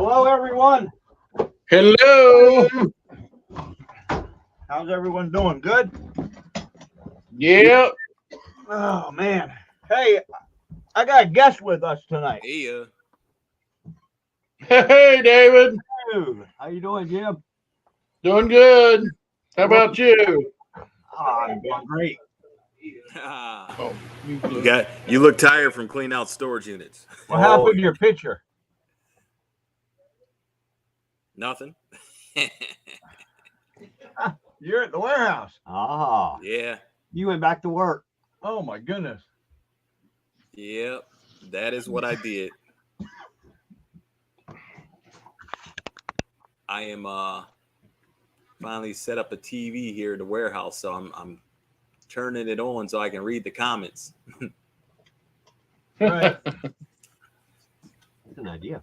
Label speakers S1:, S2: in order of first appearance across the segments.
S1: Hello, everyone.
S2: Hello.
S1: How's everyone doing? Good?
S2: Yep.
S1: Oh, man. Hey, I got a guest with us tonight.
S3: Hey,
S2: Hey, David.
S1: Dude, how you doing, Jim?
S2: Doing good. How about you?
S1: Oh, I'm doing great.
S2: Oh,
S3: you look tired from cleaning out storage units.
S1: What happened to your picture?
S3: Nothing.
S1: You're at the warehouse. Ah.
S3: Yeah.
S1: You went back to work. Oh, my goodness.
S3: Yep. That is what I did. I am finally set up a TV here in the warehouse, so I'm turning it on so I can read the comments.
S1: Right. That's an idea.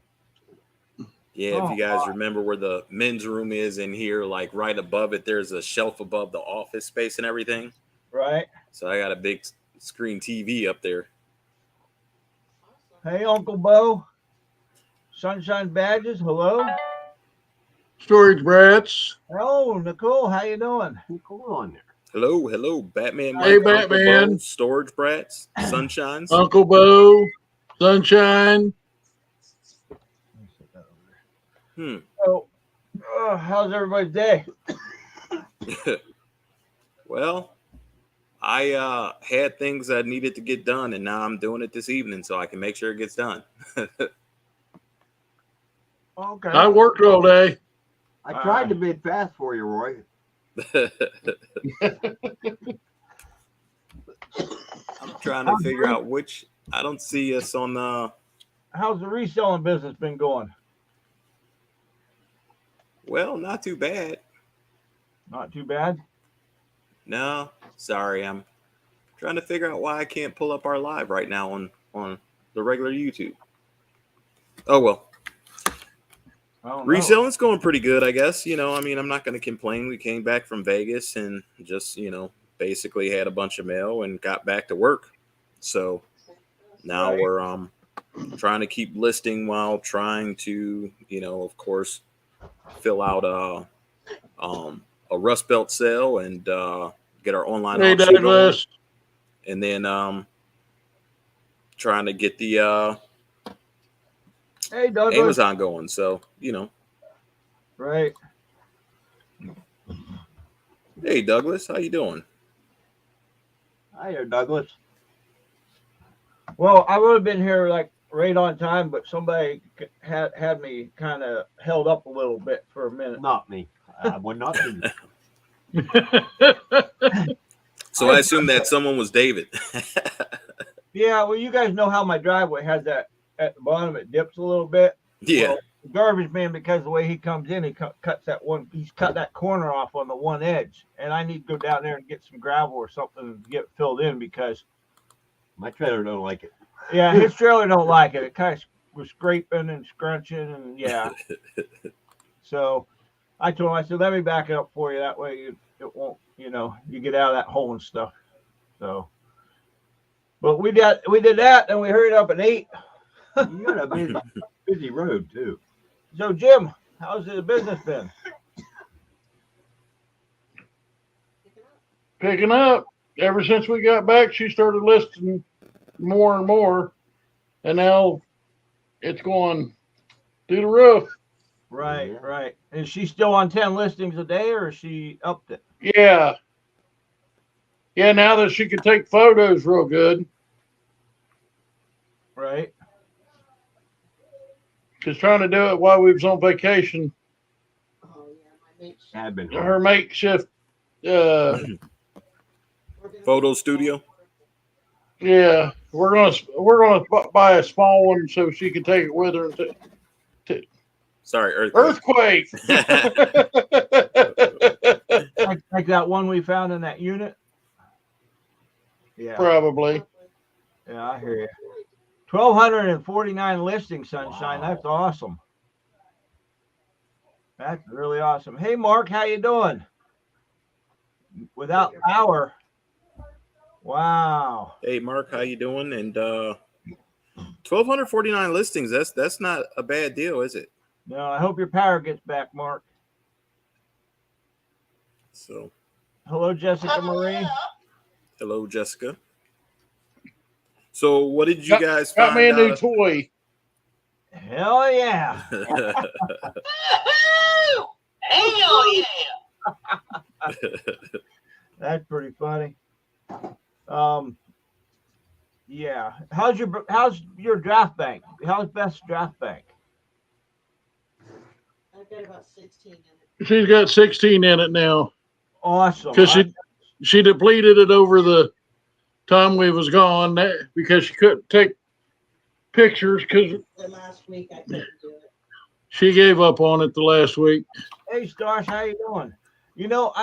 S3: Yeah, if you guys remember where the men's room is in here, like right above it, there's a shelf above the office space and everything.
S1: Right.
S3: So I got a big screen TV up there.
S1: Hey, Uncle Bo. Sunshine Badges, hello.
S2: Storage brats.
S1: Oh, Nicole, how you doing? Nicole on there.
S3: Hello, Batman.
S2: Hey,
S3: Mike, Uncle
S2: Batman.
S3: Bo, Storage Brats, Sunshines.
S2: Uncle Bo, Sunshine.
S1: So, how's everybody's day?
S3: Well, I had things that needed to get done, and now I'm doing it this evening so I can make sure it gets done.
S1: Okay.
S2: I worked all day.
S4: I tried to bid fast for you, Roy.
S3: I'm trying to figure out which. I don't see us on the.
S1: How's the reselling business been going?
S3: Well, not too bad.
S1: Not too bad.
S3: No, sorry, I'm trying to figure out why I can't pull up our live right now on the regular YouTube. Oh well. Reselling's going pretty good, I guess. I mean, I'm not going to complain. We came back from Vegas and just, basically had a bunch of mail and got back to work. So now we're trying to keep listing while trying to, of course, fill out a Rust Belt sale and get our online auction going. And then trying to get the Amazon going. So,
S1: Right.
S3: Hey, Douglas, how you doing?
S4: Hi there, Douglas.
S1: Well, I would have been here like right on time, but somebody had me kind of held up a little bit for a minute.
S4: Not me. I would not do
S3: So I assume that someone was David.
S1: Yeah, well, you guys know how my driveway has that at the bottom. It dips a little bit.
S3: Yeah.
S1: Well, the garbage man, because the way he comes in, he cuts that one. He's cut that corner off on the one edge, and I need to go down there and get some gravel or something to get it filled in because
S4: my trailer don't like it.
S1: Yeah, his trailer don't like it. It kind of was scraping and scrunching, and yeah. So I told him, I said, let me back it up for you. That way it won't, you get out of that hole and stuff. So, but we did that, and we hurried up at 8.
S4: You got a busy road too.
S1: So Jim, how's the business been?
S2: Picking up. Ever since we got back, she started listing more and more, and now it's going through the roof.
S1: Right, right. Is she still on 10 listings a day, or is she upped it?
S2: Yeah. Yeah, now that she can take photos real good.
S1: Right.
S2: Because trying to do it while we was on vacation. Her makeshift
S3: photo studio.
S2: Yeah, we're gonna buy a small one so she can take it with her.
S3: Sorry, earthquake.
S1: like that one we found in that unit. Yeah,
S2: probably.
S1: Yeah, I hear you. 1,249 listings, Sunshine. Wow. That's awesome. That's really awesome. Hey, Mark, how you doing? Without power. Wow.
S3: Hey, Mark, how you doing? And 1,249 listings. That's not a bad deal, is it?
S1: No, I hope your power gets back, Mark.
S3: So,
S1: Hello, Jessica Marie.
S3: hello, Jessica. So, what did you
S2: Got-
S3: guys
S2: Got me
S3: find
S2: a new
S3: out?
S2: toy.
S1: Hell yeah.
S5: Hell yeah.
S1: That's pretty funny. Yeah. How's your draft bank? How's Beth's draft bank?
S5: I've got about 16 in it.
S2: She's got 16 in it now
S1: Awesome.
S2: because she depleted it over the time we was gone because she couldn't take pictures because
S5: The last week I couldn't do it.
S2: she gave up on it the last week.
S1: Hey, Stars, how you doing? You know,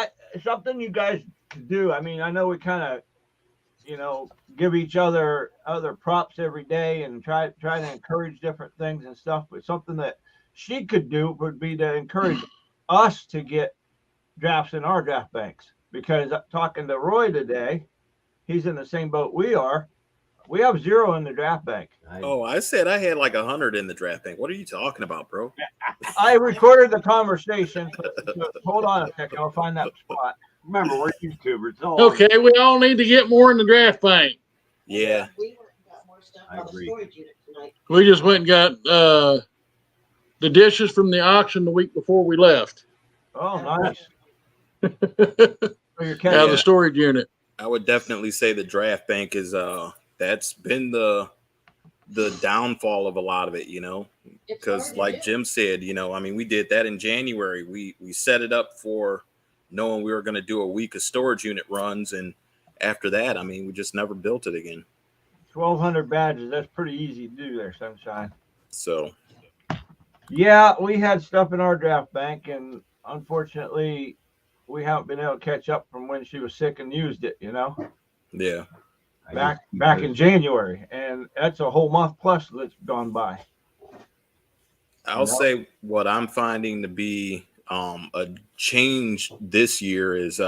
S1: something you guys do. I mean, I know we kind of, give each other props every day and try to encourage different things and stuff. But something that she could do would be to encourage us to get drafts in our draft banks. Because talking to Roy today, he's in the same boat we are. We have 0 in the draft bank.
S3: Oh, I said I had like 100 in the draft bank. What are you talking about, bro?
S1: I recorded the conversation. Hold on a second. I'll find that spot.
S4: Remember, we're YouTubers. So
S2: Okay, we all need to get more in the draft bank.
S3: Yeah.
S5: We went and got more stuff
S4: I
S5: on the
S4: agree.
S5: storage unit tonight.
S2: We just went and got the dishes from the auction the week before we left
S1: Oh, nice.
S2: out
S1: So you're
S2: of
S1: catching
S2: the storage unit.
S3: I would definitely say the draft bank is that's been the downfall of a lot of it,
S5: It's
S3: because
S5: hard to
S3: like
S5: do.
S3: Jim said, I mean, we did that in January. We set it up for knowing we were going to do a week of storage unit runs, and after that, I mean, we just never built it again.
S1: 1,200 badges. That's pretty easy to do there, Sunshine.
S3: So
S1: Yeah, we had stuff in our draft bank, and unfortunately, we haven't been able to catch up from when she was sick and used it.
S3: yeah,
S1: Back in January, and that's a whole month plus that's gone by.
S3: I'll say what I'm finding to be a change this year is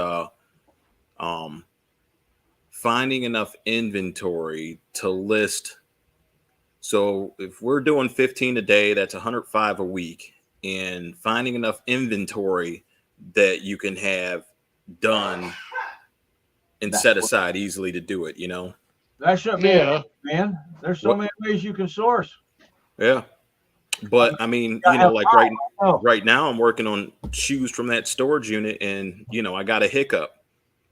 S3: finding enough inventory to list. So if we're doing 15 a day, that's 105 a week, and finding enough inventory that you can have done and set aside easily to do it,
S1: That shouldn't be,
S2: Yeah.
S1: man. There's so many ways you can source.
S3: Yeah. But I mean, like right now I'm working on shoes from that storage unit, and I got a hiccup.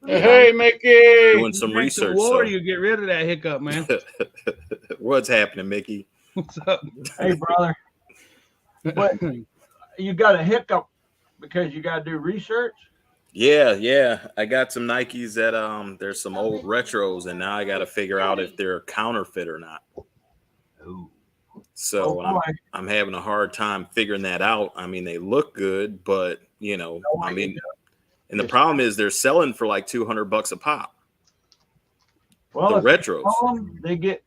S2: Hey, Mickey.
S3: Doing some research.
S6: War,
S3: So.
S6: you get rid of that hiccup, man.
S3: What's happening, Mickey?
S6: What's up?
S1: Hey, brother, but you got a hiccup because you got to do research.
S3: Yeah. I got some Nikes that there's some old retros, and now I got to figure out if they're counterfeit or not.
S4: Oh,
S3: So
S1: boy.
S3: I'm having a hard time figuring that out. I mean, they look good, but I mean, and the problem is they're selling for like $200 a pop.
S1: Well,
S3: The
S1: if you
S3: retros.
S1: call them, they get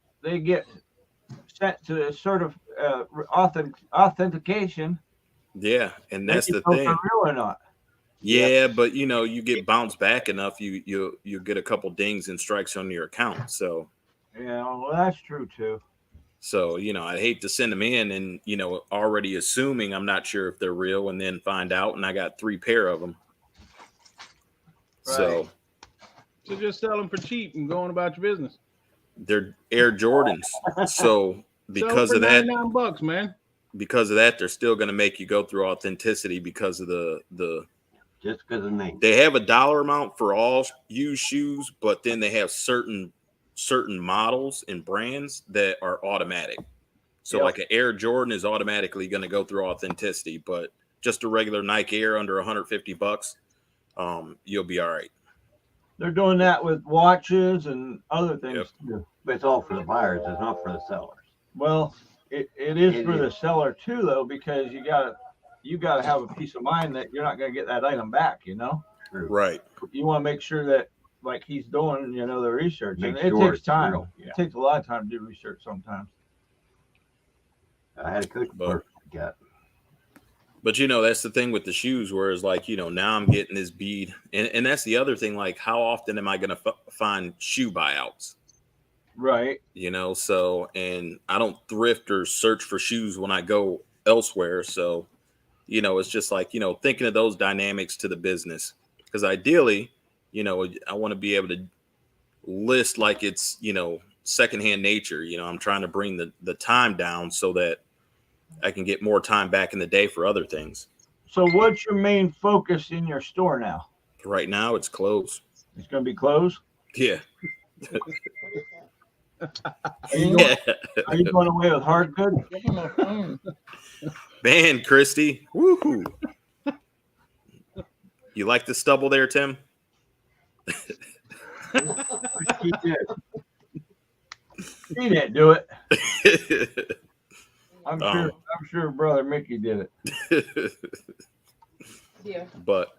S1: sent to a sort of authentication.
S3: Yeah, and that's
S1: Then
S3: the
S1: you know if
S3: thing.
S1: they're real or not.
S3: Yeah, but you get bounced back enough, you get a couple dings and strikes on your account. So
S1: Yeah, well, that's true too.
S3: I hate to send them in and already assuming I'm not sure if they're real, and then find out, and I got 3 pair of them. So
S6: So just sell them for cheap and going about your business.
S3: they're Air Jordans. So because
S6: Sell
S3: of
S6: them for
S3: that,
S6: $99, man.
S3: they're still going to make you go through authenticity because of the
S4: just because of the name.
S3: they have a dollar amount for all used shoes, but then they have certain models and brands that are automatic. So like an Air Jordan is automatically going to go through authenticity, but just a regular Nike Air under $150, you'll be all right.
S1: They're doing that with watches and other things too.
S4: But it's all for the buyers. It's not for the sellers.
S1: Well, it is for the seller too, though, because you gotta have a peace of mind that you're not gonna get that item back.
S4: True.
S3: Right.
S1: You want to make sure that, like he's doing, the research.
S4: Make
S1: And it
S4: sure
S1: takes
S4: it's
S1: time.
S4: real. Yeah.
S1: It takes a lot of time to do research sometimes.
S4: I had a coach
S3: But-
S4: got.
S3: But that's the thing with the shoes, whereas like now I'm getting this bead, and that's the other thing. Like, how often am I going to find shoe buyouts?
S1: Right.
S3: So, and I don't thrift or search for shoes when I go elsewhere. So you know, it's just like, you know, thinking of those dynamics to the business. Because ideally, you know, I want to be able to list like it's, you know, secondhand nature. You know, I'm trying to bring the time down so that I can get more time back in the day for other things.
S1: So what's your main focus in your store now?
S3: Right now, it's clothes.
S1: It's going to be clothes.
S3: Yeah.
S1: Are you going away with hard goods?
S3: Man, Christy. Woohoo. You like the stubble there, Tim?
S1: He did. He didn't do it. I'm sure brother Mickey did it.
S5: Yeah.
S3: But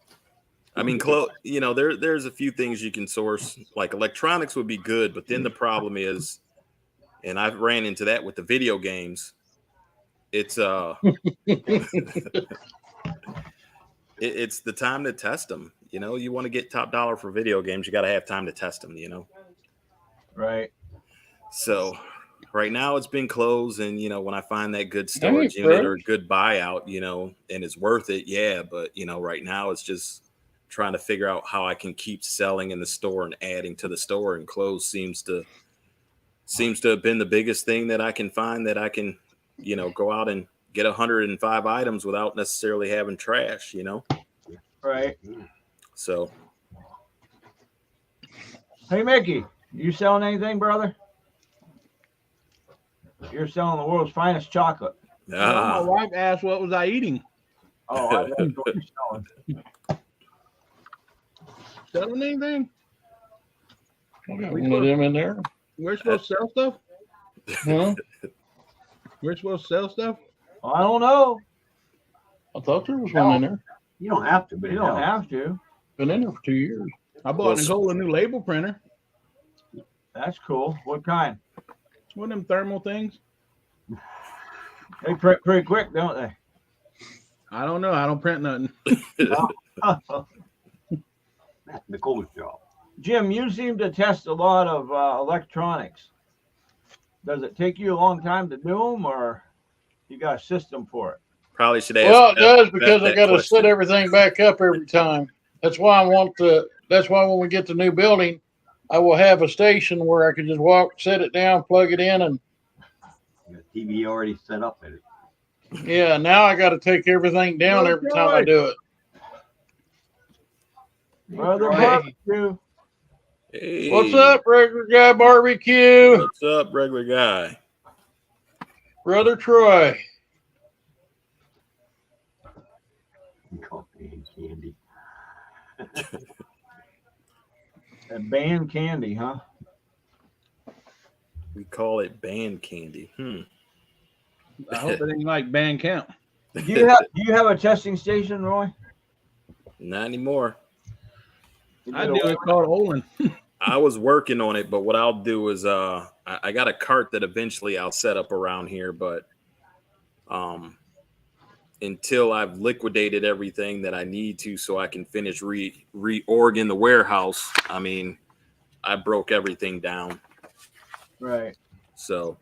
S3: I mean, you know, there's a few things you can source. Like electronics would be good, but then the problem is, and I've ran into that with the video games. It's it's the time to test them. You know, you want to get top dollar for video games, you got to have time to test them. You know,
S1: Right.
S3: So right now it's been closed, and you know, when I find that good storage unit or good buyout, you know, and it's worth it, yeah. But you know, right now it's just trying to figure out how I can keep selling in the store and adding to the store, and clothes seems to have been the biggest thing that I can find that I can, you know, go out and get 105 items without necessarily having trash, you know.
S1: Right.
S3: So
S1: Hey Mickey, you selling anything, brother? You're selling the world's finest chocolate.
S6: My wife asked what was I eating.
S1: Oh, I know what you're selling.
S6: Selling anything?
S2: Got one of them in there.
S6: We're supposed to sell stuff?
S2: Huh?
S6: We're supposed to sell stuff?
S1: I don't know.
S2: I thought there was one in there.
S4: You don't have to, but
S1: You
S4: it
S1: don't
S4: helps.
S1: have to.
S2: Been in there for 2 years.
S6: I bought Nicole a new label printer.
S1: That's cool. What kind?
S6: One of them thermal things.
S1: They print pretty quick, don't they?
S6: I don't know. I don't print nothing.
S4: That's Nicole's job.
S1: Jim, you seem to test a lot of electronics. Does it take you a long time to do them, or you got a system for it?
S3: Probably should ask.
S2: Well, it does because I
S3: that
S2: got to
S3: question.
S2: set everything back up every time. That's why that's why when we get the new building, I will have a station where I can just walk, set it down, plug it in, and
S4: You got TV already set up in it.
S2: yeah, now I got to take everything down every time I do it.
S1: Brother
S2: Right.
S1: Barbecue.
S3: Hey,
S2: What's up, regular guy barbecue?
S3: What's up, regular guy?
S2: Brother Troy.
S4: Coffee and candy.
S1: And band candy, huh?
S3: We call it band candy.
S6: I hope it ain't like band camp.
S1: Do you have a testing station, Roy?
S3: Not anymore.
S6: I do. It's called Olin.
S3: I was working on it, but what I'll do is I got a cart that eventually I'll set up around here, but until I've liquidated everything that I need to so I can finish reorging the warehouse, I mean, I broke everything down.
S1: Right.
S3: So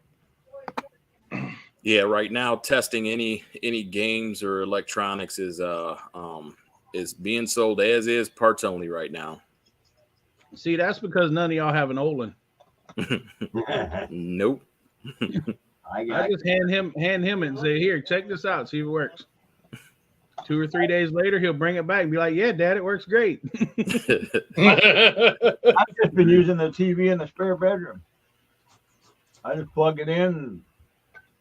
S3: yeah, right now testing any games or electronics is being sold as is, parts only right now.
S6: See, that's because none of y'all have an Olin.
S3: Nope.
S6: I just hand him it and say, "Here, check this out. See if it works." 2 or 3 days later, he'll bring it back and be like, "Yeah, Dad, it works great."
S1: I've just been using the TV in the spare bedroom. I just plug it in,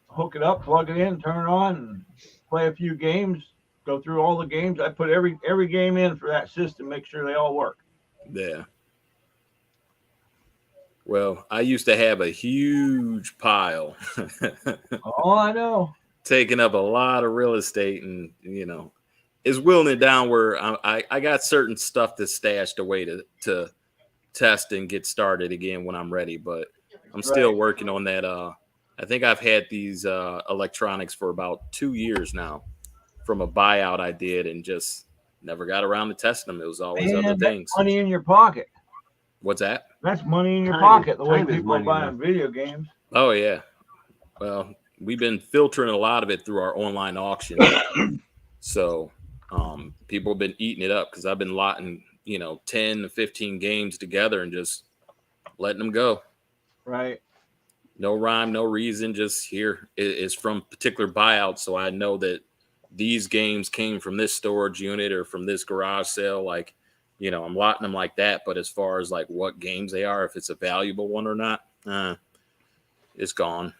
S1: hook it up, plug it in, turn it on, and play a few games. Go through all the games. I put every game in for that system, make sure they all work.
S3: Yeah. Well, I used to have a huge pile,
S1: Oh, I know.
S3: taking up a lot of real estate, and you know, is willing it down where I got certain stuff that's stashed away to test and get started again when I'm ready. But I'm still working on that. I think I've had these electronics for about 2 years now, from a buyout I did, and just never got around to testing them. It was always
S1: Man,
S3: other
S1: that's
S3: things.
S1: money in your pocket.
S3: What's that?
S1: That's money in your
S4: Time
S1: pocket.
S4: is-
S1: The way
S4: time is
S1: people are
S4: money
S1: buying
S4: now.
S1: video games.
S3: Oh yeah. Well, we've been filtering a lot of it through our online auction. So people have been eating it up because I've been lotting, 10 to 15 games together and just letting them go.
S1: Right.
S3: No rhyme, no reason. Just here it's from particular buyouts. So I know that these games came from this storage unit or from this garage sale. Like, I'm lotting them like that. But as far as like what games they are, if it's a valuable one or not, it's gone.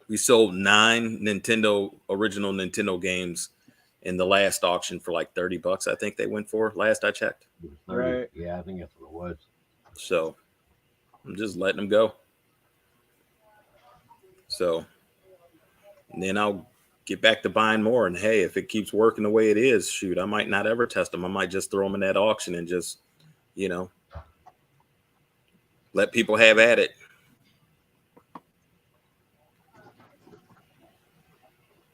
S3: We sold 9 original Nintendo games in the last auction for like $30. I think they went for last I checked.
S1: Right.
S4: Yeah, I think that's what it was.
S3: So I'm just letting them go. So and then I'll get back to buying more. And hey, if it keeps working the way it is, shoot, I might not ever test them. I might just throw them in that auction and just, let people have at it.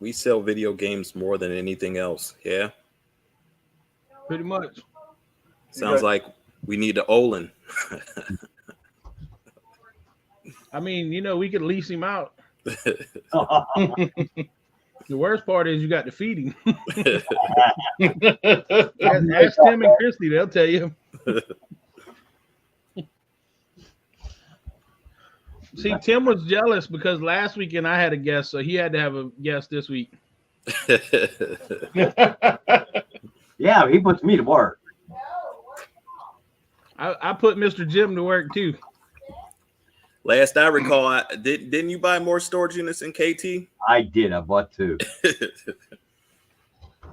S3: We sell video games more than anything else. Yeah.
S6: Pretty much.
S3: Sounds like we need a Olin.
S6: I mean, we could lease him out. The worst part is you got to feed him. Ask Tim and Christy, they'll tell you. See, Tim was jealous because last weekend I had a guest, so he had to have a guest this week.
S4: Yeah, he puts me to work.
S6: I put Mr. Jim to work too.
S3: Last I recall, didn't you buy more storage units in KT?
S4: I did. I bought 2.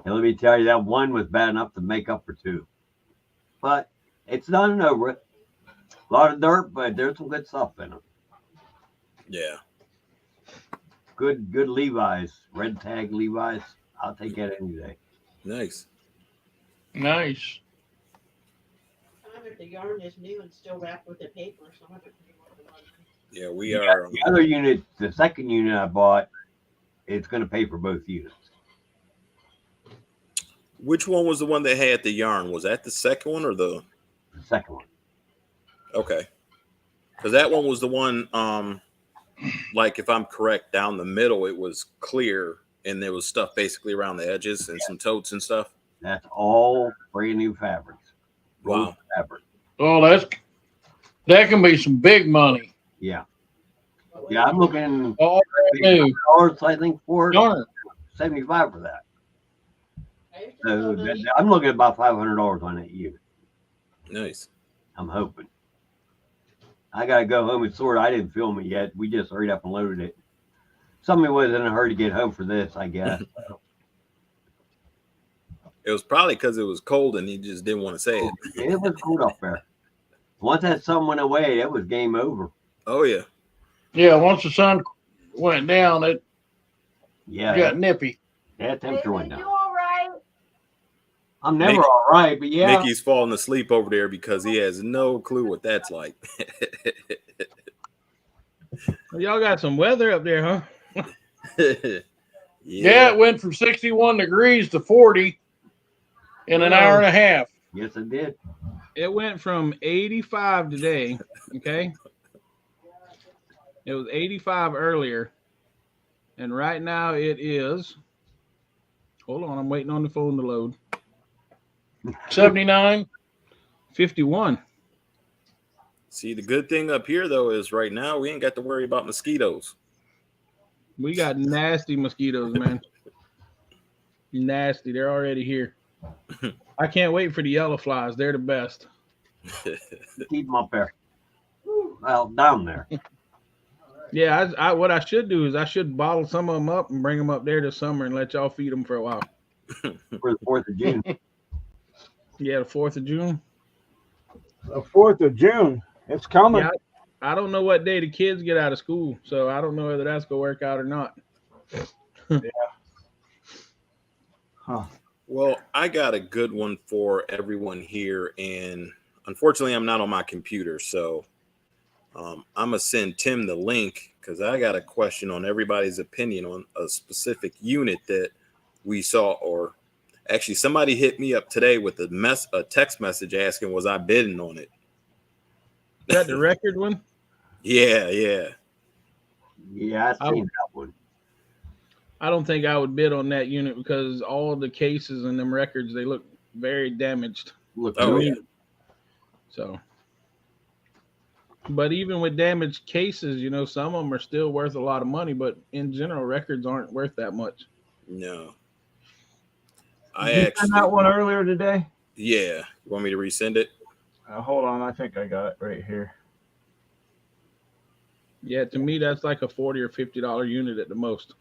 S4: And let me tell you, that one was bad enough to make up for 2. But it's done and over it. A lot of dirt, but there's some good stuff in them.
S3: Yeah.
S4: Good Levi's. Red tag Levi's. I'll take that any day.
S3: Nice.
S2: Nice.
S5: Some of it, the yarn is new and still wrapped with the paper. Some of it.
S3: Yeah, we are.
S4: The other unit, the second unit I bought, it's going to pay for both units.
S3: Which one was the one that had the yarn? Was that the second one or the
S4: second one?
S3: Okay. Because that one was the one, like if I'm correct, down the middle, it was clear and there was stuff basically around the edges and some totes and stuff.
S4: That's all brand new fabrics.
S3: Wow.
S4: Fabric.
S2: Oh, that can be some big money.
S4: Yeah. Yeah, I'm looking
S2: All brand new.
S4: $50, I think, for
S2: Darn.
S4: 75 for that. So I'm looking at about $500 on that unit.
S3: Nice.
S4: I'm hoping. I got to go home and sort. I didn't film it yet. We just hurried up and loaded it. Somebody was in a hurry to get home for this, I guess.
S3: It was probably because it was cold and he just didn't want to say it.
S4: It was cold up there. Once that sun went away, it was game over.
S3: Oh, yeah.
S2: Yeah, once the sun went down, it
S4: Yeah,
S2: got nippy.
S4: that temperature went
S5: You
S4: down.
S5: all right?
S4: I'm never
S3: Nick-
S4: all right, but yeah.
S3: Nikki's falling asleep over there because he has no clue what that's like.
S6: Y'all got some weather up there, huh?
S2: Yeah, it went from 61 degrees to 40 in an hour and a half.
S4: Yes, it did.
S6: It went from 85 today, okay? It was 85 earlier. And right now it is, hold on, I'm waiting on the phone to load.
S2: 79.
S6: 51.
S3: See, the good thing up here, though, is right now we ain't got to worry about mosquitoes.
S6: We got nasty mosquitoes, man. Nasty. They're already here. I can't wait for the yellow flies. They're the best.
S4: Keep them up there. Well, down there.
S6: Yeah, I what I should do is I should bottle some of them up and bring them up there this summer and let y'all feed them for a while.
S4: For the 4th of June.
S6: Yeah, the 4th of June.
S1: The 4th of June. It's coming.
S6: Yeah, I don't know what day the kids get out of school, so I don't know whether that's going to work out or not.
S1: Yeah. Huh.
S3: Well, I got a good one for everyone here, and unfortunately, I'm not on my computer, so I'm gonna send Tim the link because I got a question on everybody's opinion on a specific unit that we saw. Or actually, somebody hit me up today with a text message asking, "Was I bidding on it?"
S6: Is that the record one?
S3: Yeah.
S4: Yeah, I've seen that one.
S6: I don't think I would bid on that unit because all the cases and them records, they look very damaged.
S4: Look,
S3: Oh,
S4: really,
S3: yeah.
S6: So, but even with damaged cases, you know, some of them are still worth a lot of money, but in general, records aren't worth that much.
S3: No.
S1: Did you send that one earlier today?
S3: Yeah. You want me to resend it?
S1: Hold on, I think I got it right here.
S6: Yeah, to me, that's like a $40 or $50 unit at the most.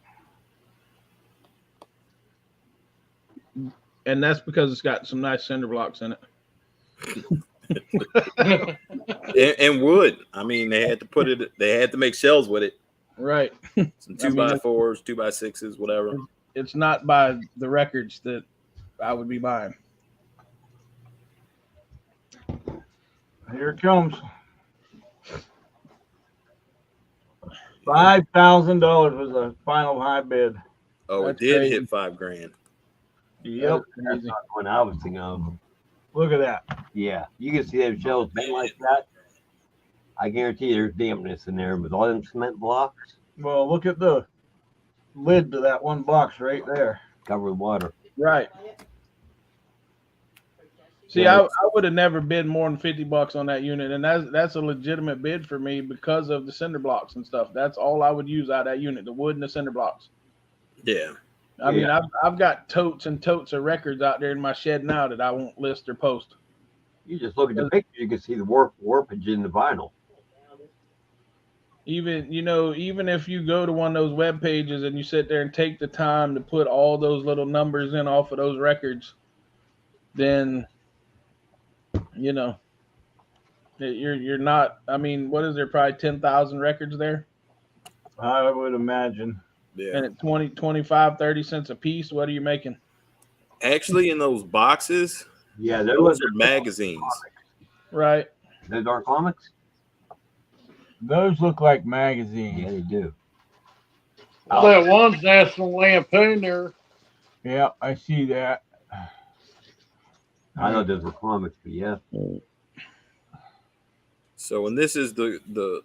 S6: And that's because it's got some nice cinder blocks in it.
S3: And wood. I mean, they had to put it. They had to make shells with it.
S6: Right.
S3: Some 2x4s, 2x6s, whatever.
S6: It's not by the records that I would be buying.
S1: Here it comes. $5,000 was the final high bid.
S3: Oh,
S6: That's
S3: it did
S6: crazy.
S3: hit $5,000.
S1: Yep.
S4: that's not what I was thinking of.
S1: Look at that.
S4: Yeah, you can see those shells bent like that. I guarantee there's dampness in there with all them cement blocks
S1: Well, look at the lid to that one box right there.
S4: covered with water.
S6: Right. See,
S4: Yeah.
S6: I would have never bid more than $50 on that unit, and that's a legitimate bid for me because of the cinder blocks and stuff. That's all I would use out of that unit, the wood and the cinder blocks.
S3: Yeah.
S6: I mean, I've got totes and totes of records out there in my shed now that I won't list or post.
S4: You just look at the picture, you can see the warpage in the vinyl.
S6: Even if you go to one of those web pages and you sit there and take the time to put all those little numbers in off of those records, then you're not. I mean, what is there? Probably 10,000 records there,
S1: I would imagine.
S3: Yeah.
S6: and at 20, 25, 30 cents a piece, what are you making?
S3: Actually, in those boxes,
S4: Yeah,
S3: those are magazines.
S6: Right.
S4: Those are comics?
S1: Those look like
S4: Yeah,
S1: magazines.
S4: they do.
S2: Well, that one's National Lampoon there.
S1: Yeah, I see that.
S4: I thought those were comics, but yeah.
S3: So, and this is the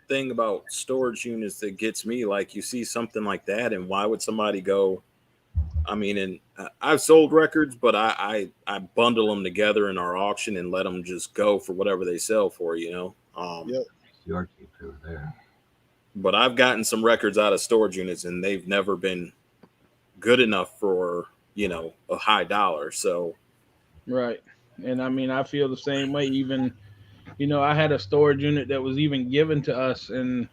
S3: thing about storage units that gets me. Like, you see something like that, and why would somebody go? I mean, and I've sold records, but I bundle them together in our auction and let them just go for whatever they sell for.
S2: Yep.
S4: The art tapes over there.
S3: But I've gotten some records out of storage units, and they've never been good enough for a high dollar. So,
S6: Right. And I mean, I feel the same way. Even, I had a storage unit that was even given to us, and,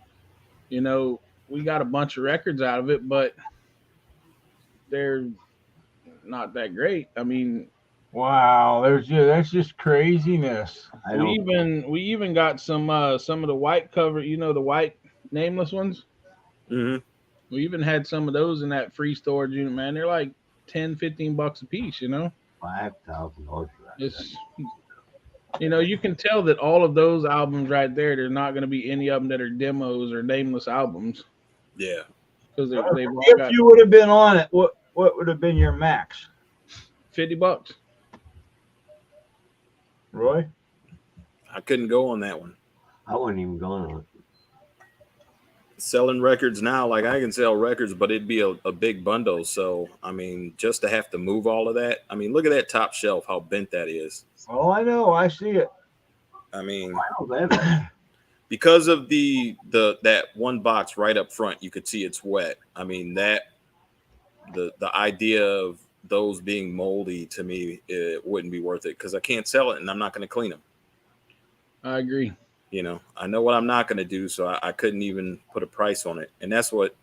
S6: we got a bunch of records out of it, but they're not that great. I mean,
S1: Wow, that's just craziness.
S4: I
S6: we
S4: don't.
S6: even got some of the white cover, the white nameless ones.
S3: mhm.
S6: We even had some of those in that free storage unit, man. They're like $10-15 a piece,
S4: $5,000 for that.
S6: It's you can tell that all of those albums right there, there's not going to be any of them that are demos or nameless albums
S3: Yeah.
S6: because they've all
S1: If
S6: got
S1: you would have been on it, what would have been your max,
S6: $50.
S1: Roy?
S3: I couldn't go on that one.
S4: I wouldn't even go on it.
S3: Selling records now, like I can sell records, but it'd be a big bundle. So, I mean, just to have to move all of that. I mean, look at that top shelf, how bent that is.
S1: Oh, I know. I see it.
S3: I mean,
S4: I know that.
S3: because of that one box right up front, you could see it's wet. I mean, that the idea of those being moldy, to me, it wouldn't be worth it because I can't sell it and I'm not going to clean them.
S6: I agree.
S3: I know what I'm not going to do, so I couldn't even put a price on it. And that's what,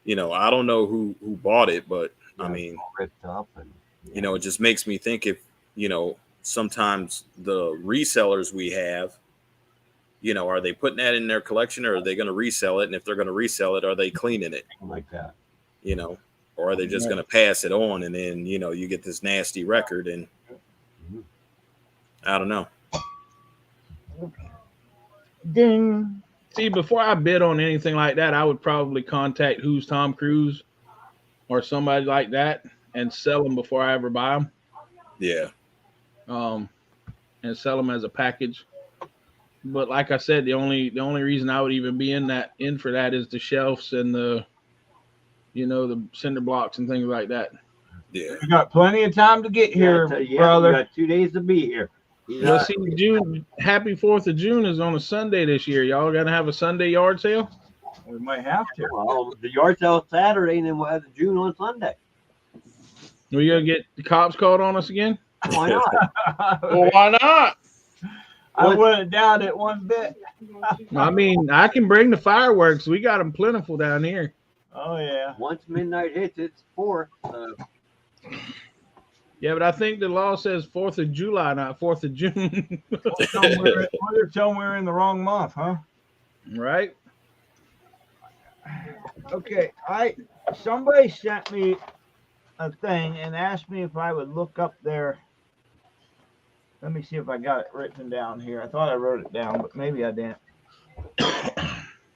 S3: I don't know who bought it, but I mean,
S4: Ripped up and
S3: it just makes me think if, sometimes the resellers we have, are they putting that in their collection or are they going to resell it? And if they're going to resell it, are they cleaning it?
S4: something like that.
S3: Or are they just going to pass it on and then, you get this nasty record and I don't know.
S1: Ding.
S6: See, before I bid on anything like that, I would probably contact Who's Tom Cruise or somebody like that and sell them before I ever buy them.
S3: Yeah.
S6: And sell them as a package. But like I said, the only reason I would even be in for that is the shelves and the you know, the cinder blocks and things like that.
S3: Yeah.
S1: You got plenty of time to get here,
S4: We
S1: brother.
S4: got 2 days to be here.
S6: Well, see, June, happy 4th of June is on a Sunday this year. Y'all got to have a Sunday yard sale?
S1: We might have to.
S4: Well, the yard sale Saturday, and then we'll have the June on Sunday.
S6: We going to get the cops called on us again?
S4: Why not?
S2: Well, why not?
S1: I wouldn't doubt it one bit.
S6: I mean, I can bring the fireworks. We got them plentiful down here.
S1: Oh, yeah.
S4: Once midnight hits, it's 4.
S6: Yeah, but I think the law says 4th of July, not 4th of June.
S1: You're telling we're in the wrong month, huh?
S6: Right?
S1: Okay, somebody sent me a thing and asked me if I would look up there. Let me see if I got it written down here. I thought I wrote it down, but maybe I didn't.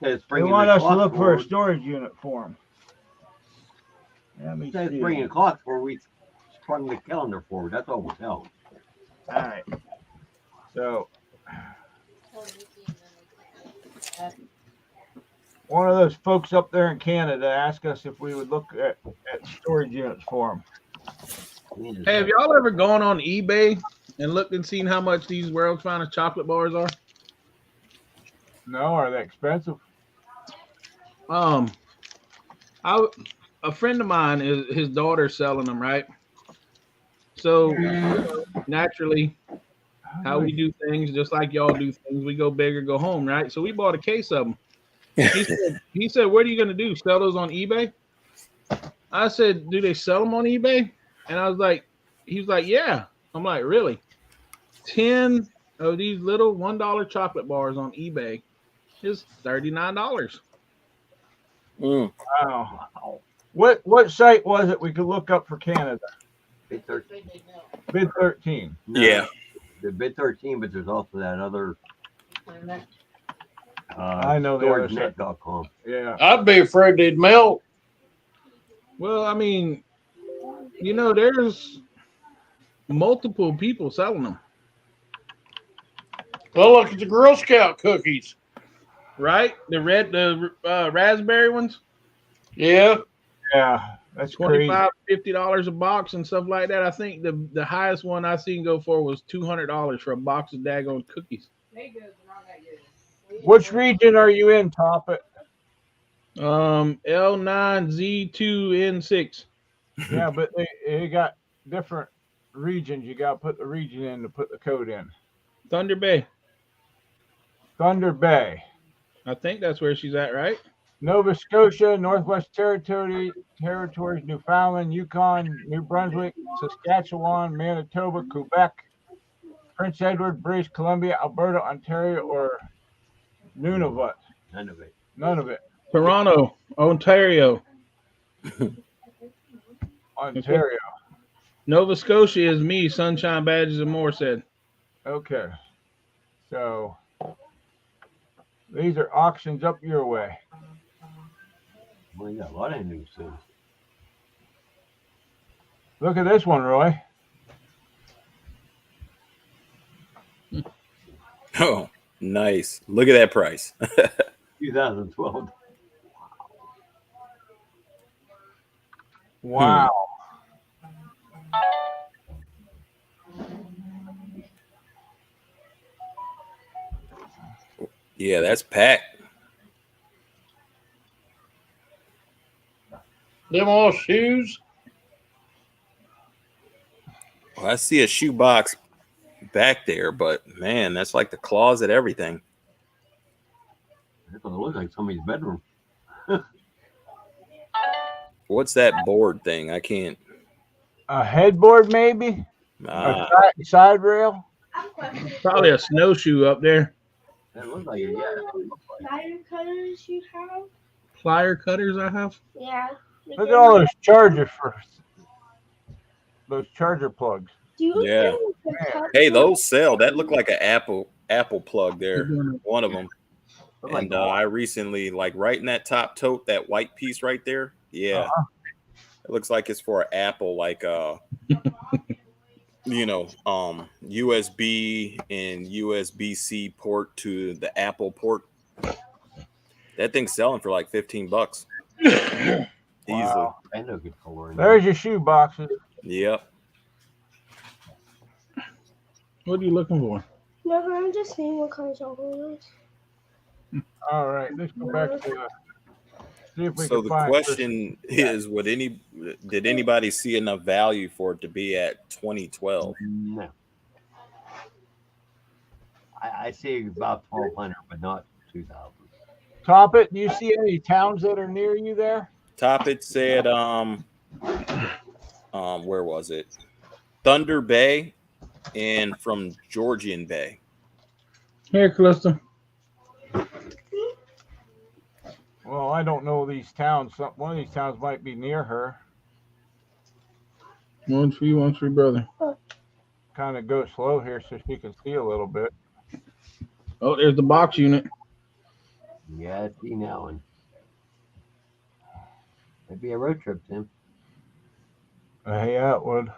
S1: They want us to look for a storage unit for them. Let me
S4: It's
S1: see.
S4: bringing a clock for we sprung the calendar forward. That's all we tell.
S1: All right. So one of those folks up there in Canada asked us if we would look at storage units for them.
S6: Hey, have y'all ever gone on eBay and looked and seen how much these world's finest chocolate bars are?
S1: No, are they expensive?
S6: A friend of mine, his daughter's selling them, right? So naturally, how we do things, just like y'all do things, we go big or go home, right? So we bought a case of them. He said, what are you going to do? Sell those on eBay? I said, do they sell them on eBay? And I was like, he was like, yeah. I'm like, really? 10 of these little $1 chocolate bars on eBay is $39.
S1: Wow. What site was it we could look up for Canada?
S4: Bid 13.
S1: Bid 13.
S4: No,
S3: Yeah.
S4: The bid 13, but there's also that other.
S1: I know the other site.
S4: StorageNet.com.
S1: Yeah.
S2: I'd be afraid they'd melt.
S6: Well, I mean, you know, there's multiple people selling them,
S2: Well, look at the Girl Scout cookies.
S6: right? The raspberry ones,
S2: Yeah.
S1: Yeah. That's crazy.
S6: $25, $50 a box and stuff like that. I think the highest one I seen go for was $200 for a box of daggone cookies.
S1: Which region are you in, Toppet?
S6: L9Z2N6.
S1: Yeah, but they got different regions. You got to put the region in to put the code in.
S6: Thunder Bay.
S1: Thunder Bay,
S6: I think that's where she's at, right?
S1: Nova Scotia, Northwest Territories, Newfoundland, Yukon, New Brunswick, Saskatchewan, Manitoba, Quebec, Prince Edward, British Columbia, Alberta, Ontario, or Nunavut.
S4: None of it.
S1: None of it.
S6: Toronto, Ontario.
S1: Ontario.
S6: Nova Scotia is me, Sunshine Badges and more said.
S1: Okay. So these are auctions up your way.
S4: Well, you got a lot of new soon.
S1: Look at this one, Roy.
S3: Oh, nice. Look at that price.
S4: 2012.
S1: Wow.
S3: Yeah, that's packed.
S2: Them all shoes.
S3: Well, I see a shoe box back there, but man, that's like the closet, everything.
S4: That's what it looks like, somebody's bedroom.
S3: What's that board thing? I can't.
S1: A headboard, maybe? A side rail?
S6: Probably a snowshoe up there.
S4: That looks like it, yeah.
S7: Plier cutters you have?
S6: Plier cutters I have.
S7: Yeah.
S1: Look at all those chargers first. Those charger plugs.
S7: Do you
S3: Yeah.
S7: think the cut-
S3: Hey, those sell. That looked like an Apple plug there. One of them.
S4: Look like
S3: And I recently, like right in that top tote, that white piece right there. Yeah. It looks like it's for an Apple, like USB and USB-C port to the Apple port. That thing's selling for like $15.
S1: Wow.
S4: I know good color.
S1: There's your shoe boxes.
S3: Yep.
S6: What are you looking for?
S7: No, I'm just seeing what colors all those.
S1: All right, let's go back to see if we
S3: So
S1: can
S3: the
S1: find.
S3: question is, did anybody see enough value for it to be at 2012?
S4: No. I see about 1,200, but not 2,000.
S1: Top it. Do you see any towns that are near you there?
S3: Top it said, where was it? Thunder Bay and from Georgian Bay.
S6: Here, Calista.
S1: Well, I don't know these towns. One of these towns might be near her.
S6: One's for you, one's for your brother.
S1: Kind of go slow here so she can see a little bit.
S6: Oh, there's the box unit.
S4: Yeah, I see that one. It'd be a road trip, Tim.
S1: Yeah, it would.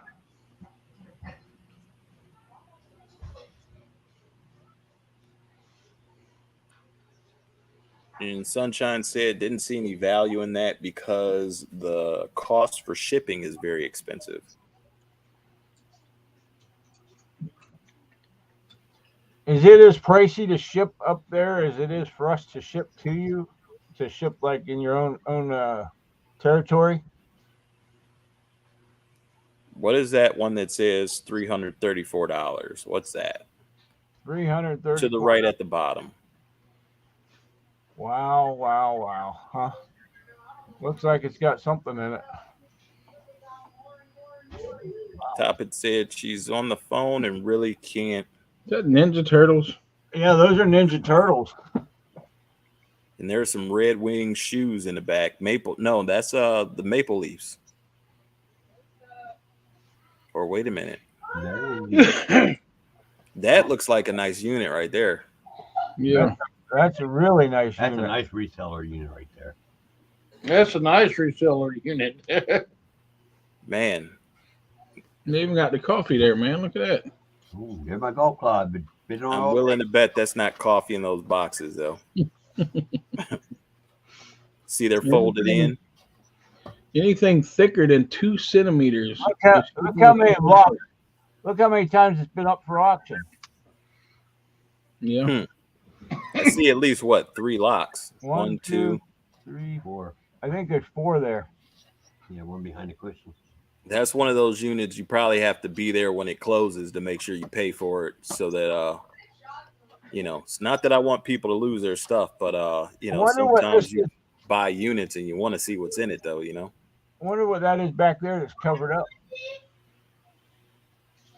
S3: And Sunshine said didn't see any value in that because the cost for shipping is very expensive.
S1: Is it as pricey to ship up there as it is for us to ship to you? To ship like in your own territory?
S3: What is that one that says $334? What's that?
S1: 330
S3: To the right at the bottom.
S1: Wow. Huh? Looks like it's got something in it.
S3: Top it said she's on the phone and really can't.
S6: Is that Ninja Turtles?
S1: Yeah, those are Ninja Turtles.
S3: And there's some Red Wing shoes in the back. No, that's the Maple Leafs. Or wait a minute. That looks like a nice unit right there.
S6: Yeah.
S1: That's a really nice
S4: That's
S1: unit.
S4: a nice reseller unit right there.
S2: That's a nice reseller unit.
S3: Man.
S6: They even got the coffee there, man. Look at that.
S4: Ooh, there's my golf club. Been on
S3: I'm
S4: all
S3: willing to bet that's not coffee in those boxes, though. See, they're folded in.
S6: Anything thicker than 2 centimeters.
S1: Look how many blocks. Look how many times it's been up for auction.
S6: Yeah.
S3: I see at least, 3 locks?
S1: 1, 2, 3, 4. I think there's 4 there.
S4: Yeah, one behind the cushion.
S3: That's one of those units you probably have to be there when it closes to make sure you pay for it so that, it's not that I want people to lose their stuff, but, sometimes you buy units and you want to see what's in it, though,
S1: I wonder what that is back there that's covered up.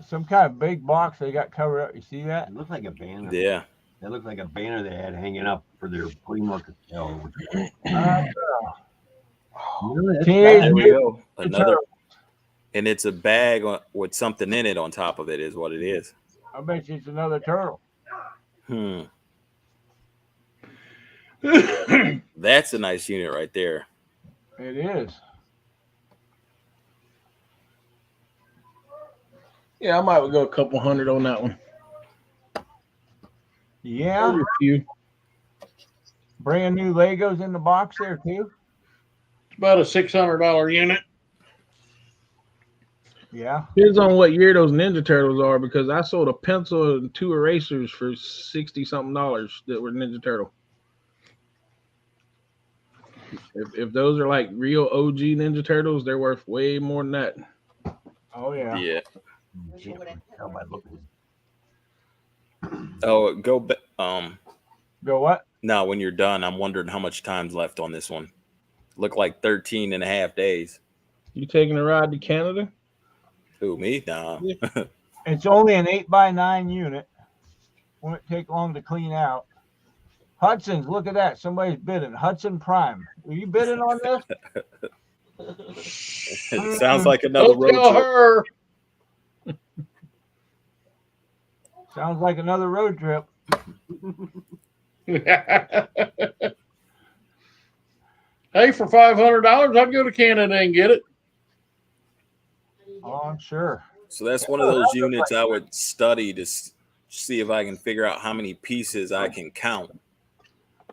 S1: Some kind of big box they got covered up. You see that?
S4: It looks like a banner.
S3: Yeah.
S4: That looks like a banner they had hanging up for their flea market sale.
S3: There we go. Another. And it's a bag with something in it on top of it is what it is.
S1: I bet you it's another turtle.
S3: That's a nice unit right there.
S1: It is.
S6: Yeah, I might go a couple hundred on that one.
S1: Yeah.
S6: A few.
S1: Brand new Legos in the box there too.
S2: It's about a $600 unit.
S1: Yeah.
S6: Depends on what year those Ninja Turtles are, because I sold a pencil and 2 erasers for $60-something that were Ninja Turtle. If those are like real OG Ninja Turtles, they're worth way more than that.
S1: Oh yeah.
S3: Yeah.
S4: You can't tell by looking.
S3: Oh, go.
S1: Go what?
S3: No, when you're done, I'm wondering how much time's left on this one. Look like 13 and a half days.
S6: You taking a ride to Canada?
S3: Who, me? Nah.
S6: Yeah.
S1: It's only an 8x9 unit. Won't take long to clean out. Hudson's, look at that. Somebody's bidding. Hudson Prime. Are you bidding on this?
S3: It sounds like another
S2: Don't
S3: road
S2: tell
S3: trip.
S2: her.
S1: Sounds like another road trip.
S2: Hey, for $500, I'd go to Canada and get it.
S1: Oh, I'm sure.
S3: So that's one of those units I would study to see if I can figure out how many pieces I can count.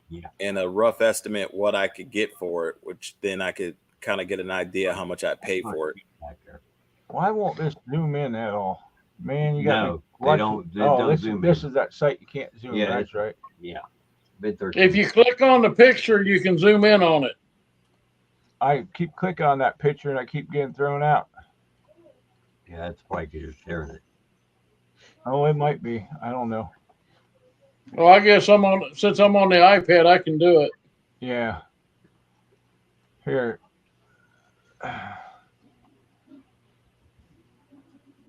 S4: Yeah.
S3: And a rough estimate what I could get for it, which then I could kind of get an idea how much I pay for it.
S4: Back there.
S1: Why won't this zoom in at all? Man, you got
S4: No, they don't. They
S1: Oh,
S4: don't
S1: this
S4: zoom
S1: is
S4: in.
S1: that site you can't zoom.
S4: Yeah,
S1: That's right.
S4: Yeah. Bid 13.
S2: If you click on the picture, you can zoom in on it.
S1: I keep clicking on that picture and I keep getting thrown out.
S4: Yeah, that's probably because you're sharing it.
S1: Oh, it might be. I don't know.
S2: Well, I guess since I'm on the iPad, I can do it.
S1: Yeah. Here.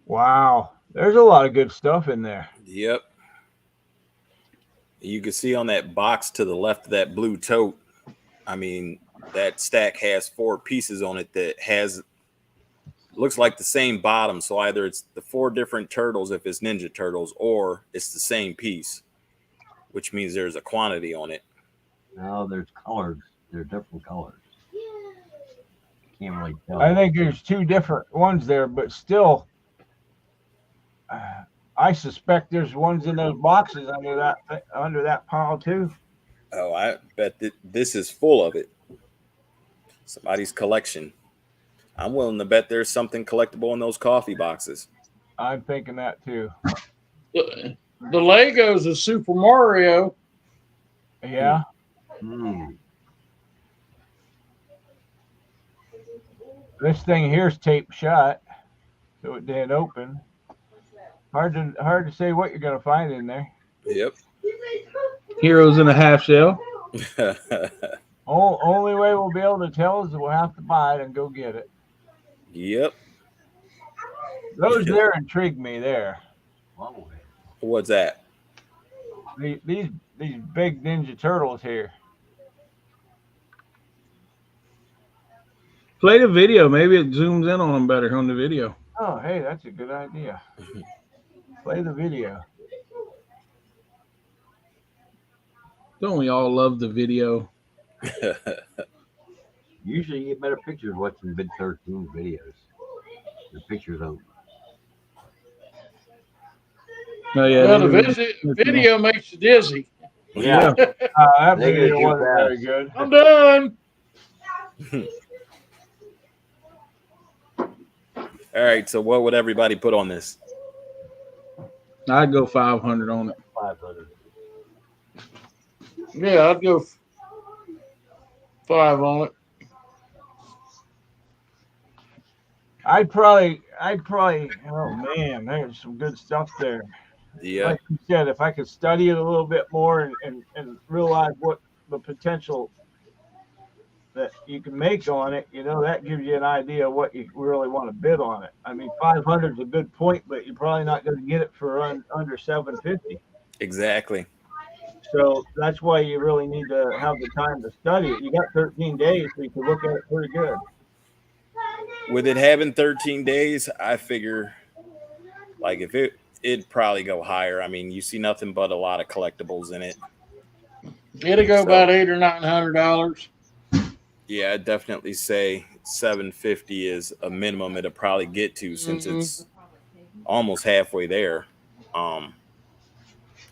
S1: Wow. There's a lot of good stuff in there.
S3: Yep. You can see on that box to the left of that blue tote, I mean, that stack has 4 pieces on it that looks like the same bottom. So either it's the 4 different turtles if it's Ninja Turtles, or it's the same piece, which means there's a quantity on it.
S4: No, there's colors. They're different colors. Can't really tell.
S1: I think there's 2 different ones there, but still, I suspect there's ones in those boxes under that pile too.
S3: Oh, I bet that this is full of it. Somebody's collection. I'm willing to bet there's something collectible in those coffee boxes.
S1: I'm thinking that too.
S2: The Legos is Super Mario.
S1: Yeah.
S4: Hmm.
S1: This thing here's taped shut, so it didn't open. Hard to say what you're gonna find in there.
S3: Yep.
S6: Heroes in a half shell.
S1: Only way we'll be able to tell is we'll have to buy it and go get it.
S3: Yep.
S1: Those there intrigue me there.
S3: What's that?
S1: These big Ninja Turtles here.
S6: Play the video. Maybe it zooms in on them better on the video.
S1: Oh, hey, that's a good idea. Play the video.
S6: Don't we all love the video?
S4: Usually you get better pictures watching Bid 13 videos. The pictures don't.
S6: Oh yeah,
S2: Well, the video makes you dizzy.
S4: Yeah.
S1: That
S4: They
S1: video
S4: go too
S1: wasn't very
S4: fast.
S1: good.
S2: I'm done.
S3: All right. So what would everybody put on this?
S6: I'd go 500 on it.
S4: 500.
S2: Yeah, I'd go 5 on it.
S1: I'd probably. Oh man, there's some good stuff there.
S3: Yeah.
S1: Like you said, if I could study it a little bit more and realize what the potential that you can make on it, that gives you an idea of what you really want to bid on it. I mean, 500 is a good point, but you're probably not going to get it for under 750.
S3: Exactly.
S1: So that's why you really need to have the time to study it. You got 13 days, so you can look at it pretty good.
S3: With it having 13 days, I figure like if it'd probably go higher. I mean, you see nothing but a lot of collectibles in it.
S2: It'll go about $800 or $900.
S3: Yeah, I'd definitely say 750 is a minimum it'll probably get to since it's almost halfway there.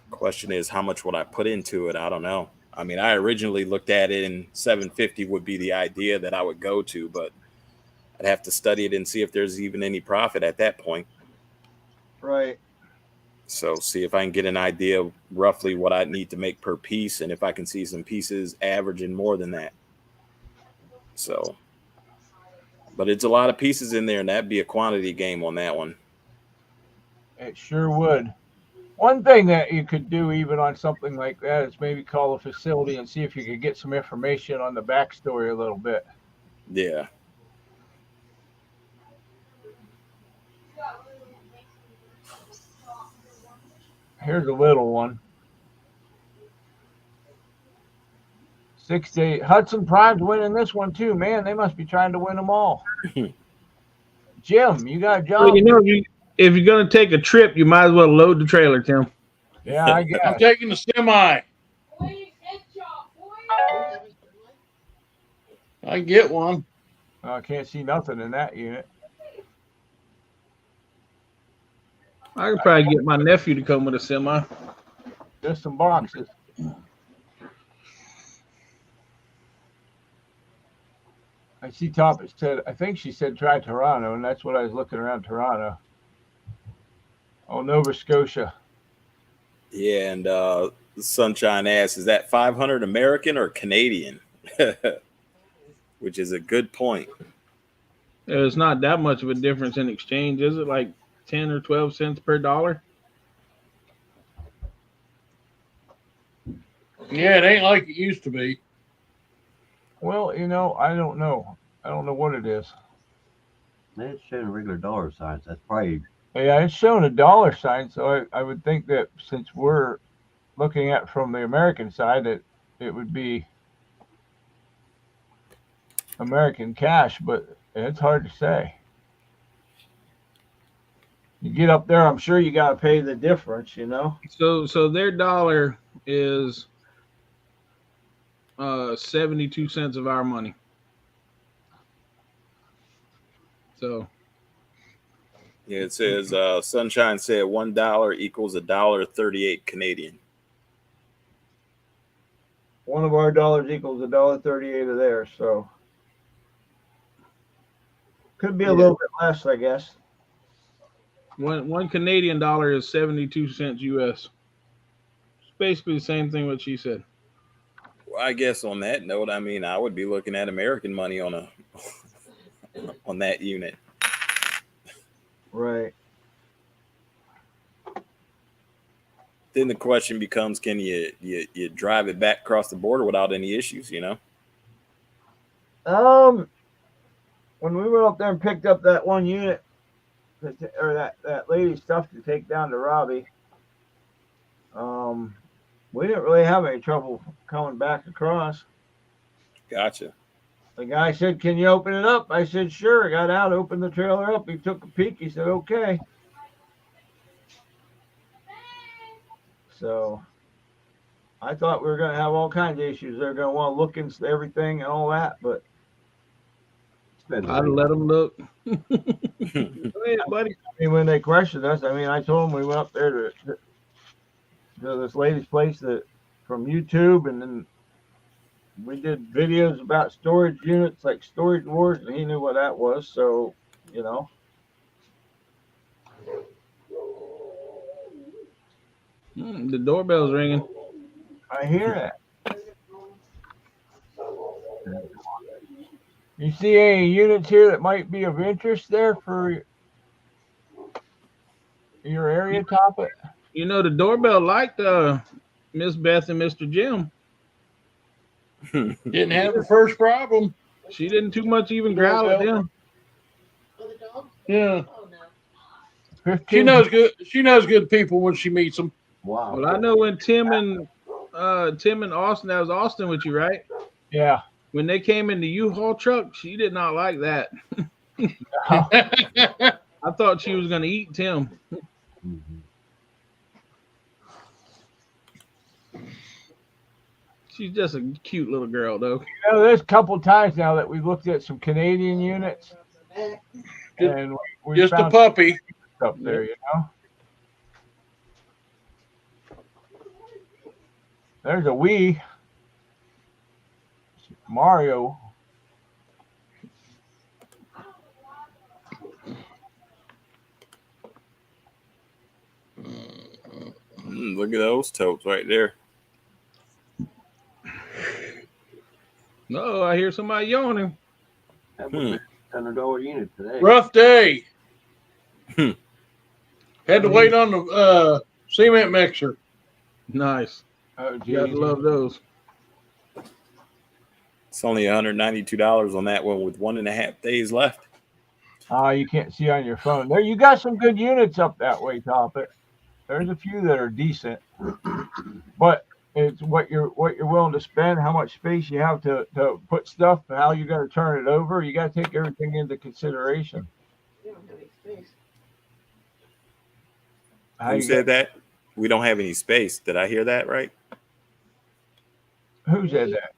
S3: Question is, how much would I put into it? I don't know. I mean, I originally looked at it and 750 would be the idea that I would go to, but I'd have to study it and see if there's even any profit at that point.
S1: Right.
S3: So see if I can get an idea of roughly what I need to make per piece, and if I can see some pieces averaging more than that. So, but it's a lot of pieces in there, and that'd be a quantity game on that one.
S1: It sure would. One thing that you could do even on something like that is maybe call the facility and see if you could get some information on the backstory a little bit.
S3: Yeah.
S1: Here's a little one. 6 to 8. Hudson Prime's winning this one too. Man, they must be trying to win them all. Jim, you got a job.
S6: Well, if you're going to take a trip, you might as well load the trailer, Tim.
S1: Yeah, I guess.
S2: I'm taking the semi. I get one.
S1: I can't see nothing in that unit.
S6: I could probably get my nephew to come with a semi.
S1: Just some boxes. I see top. It said, I think she said try Toronto, and that's what I was looking around Toronto. Oh, Nova Scotia.
S3: Yeah, and Sunshine asks, is that 500 American or Canadian? Which is a good point.
S6: It's not that much of a difference in exchange, is it? Like 10 or 12 cents per dollar?
S2: Yeah, it ain't like it used to be.
S1: Well, I don't know. I don't know what it is.
S4: It's showing regular dollar signs. That's probably
S1: Yeah, it's showing a dollar sign, so I would think that since we're looking at from the American side, that it would be American cash, but it's hard to say. You get up there, I'm sure you got to pay the difference,
S6: So their dollar is 72 cents of our money. So
S3: Yeah, it says Sunshine said $1 equals $1.38 Canadian.
S1: One of our dollars equals $1.38 of theirs, so could be a little bit less, I guess.
S6: one Canadian dollar is 72 cents US. It's basically the same thing what she said.
S3: Well, I guess on that note, I mean, I would be looking at American money on on that unit.
S1: Right.
S3: Then the question becomes, can you drive it back across the border without any issues,
S1: When we went up there and picked up that one unit, or that lady's stuff to take down to Robbie, we didn't really have any trouble coming back across.
S3: Gotcha.
S1: The guy said, "Can you open it up?" I said, "Sure." I got out, opened the trailer up. He took a peek. He said, "Okay." So I thought we were going to have all kinds of issues. They're going to want to look into everything and all that, but
S6: I'd let them look. Go ahead, buddy.
S1: I mean, when they questioned us, I told them we went up there to this lady's place from YouTube, and then we did videos about storage units, like Storage Wars, and he knew what that was. So,
S6: The doorbell's ringing.
S1: I hear that. You see any units here that might be of interest there for your area, Topic?
S6: The doorbell liked Miss Beth and Mr. Jim.
S2: Didn't have her first problem.
S6: She didn't too much even growl at them.
S5: Oh, the dog?
S2: Yeah.
S5: Oh, no.
S1: 15.
S2: She knows good. She knows good people when she meets them.
S4: wow.
S6: Well, I know when Tim and Austin, that was Austin with you, right?
S1: Yeah.
S6: When they came in the U-Haul truck, she did not like that. I thought she was going to eat Tim.
S4: Mhm.
S6: She's just a cute little girl, though.
S1: There's a couple times now that we've looked at some Canadian units, and we
S2: Just a
S1: found
S2: puppy.
S1: up there, There's a Wii Mario.
S3: Look at those totes right there.
S6: No, I hear somebody yawning.
S4: That was $100 unit today.
S2: Rough day.
S3: Hmm.
S2: Had to wait on the cement mixer.
S6: Nice.
S1: Oh,
S6: You gotta love those.
S3: It's only $192 on that one with 1.5 days left.
S1: You can't see on your phone. There, you got some good units up that way, Topic. There's a few that are decent, but it's what you're willing to spend, how much space you have to put stuff, and how you're going to turn it over. You got to take everything into consideration.
S5: You don't have any space.
S3: Who said that? We don't have any space. Did I hear that right?
S1: Who said that?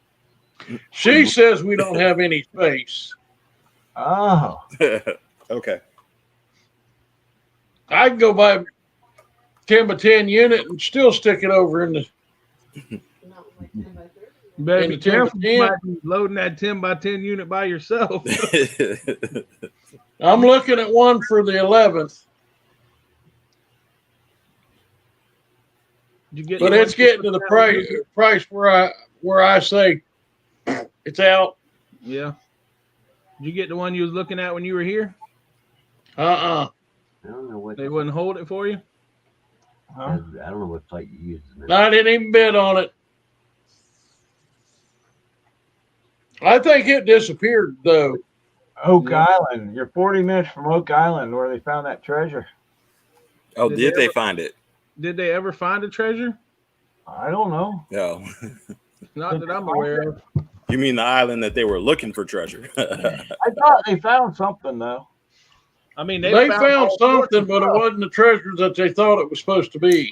S2: She says we don't have any space.
S1: Oh,
S3: Okay.
S2: I'd go buy 10 by 10 unit and still stick it over in the.
S5: Not like 10 by 30.
S6: You better
S2: In
S6: be
S2: the 10 by
S6: careful. You
S2: 10.
S6: might be loading that 10 by 10 unit by yourself.
S2: I'm looking at one for the 11th,
S6: Did you get
S2: but
S6: the
S2: it's
S6: one you
S2: getting to the
S6: looked at?
S2: price where I say it's out.
S6: Yeah. Did you get the one you was looking at when you were here?
S2: Uh-uh.
S4: I don't know what
S6: They wouldn't hold it for you?
S1: Huh?
S4: I don't know what site you use.
S2: I didn't even bid on it. I think it disappeared though.
S1: Oak
S6: Yeah.
S1: Island. You're 40 minutes from Oak Island where they found that treasure.
S3: Oh,
S6: Did
S3: did
S6: they
S3: they
S6: ever-
S3: find it?
S6: Did they ever find a treasure?
S1: I don't know.
S3: No.
S6: Not
S1: Did
S6: that
S1: they
S6: I'm
S1: find
S6: aware
S1: it?
S6: of.
S3: You mean the island that they were looking for treasure?
S1: I thought they found something though.
S6: I mean,
S2: They found
S6: all sorts
S2: something,
S6: of
S2: but it
S6: stuff.
S2: wasn't the treasure that they thought it was supposed to be.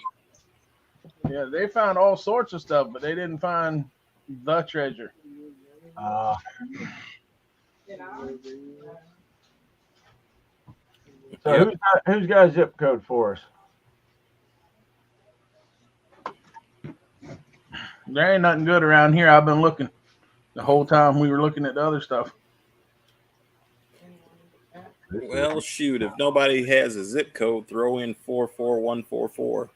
S6: Yeah, they found all sorts of stuff, but they didn't find the treasure.
S1: So
S3: Yep.
S1: who's got a zip code for us?
S6: There ain't nothing good around here. I've been looking the whole time we were looking at the other stuff.
S3: Well, shoot, if nobody has a zip code, throw in 44144.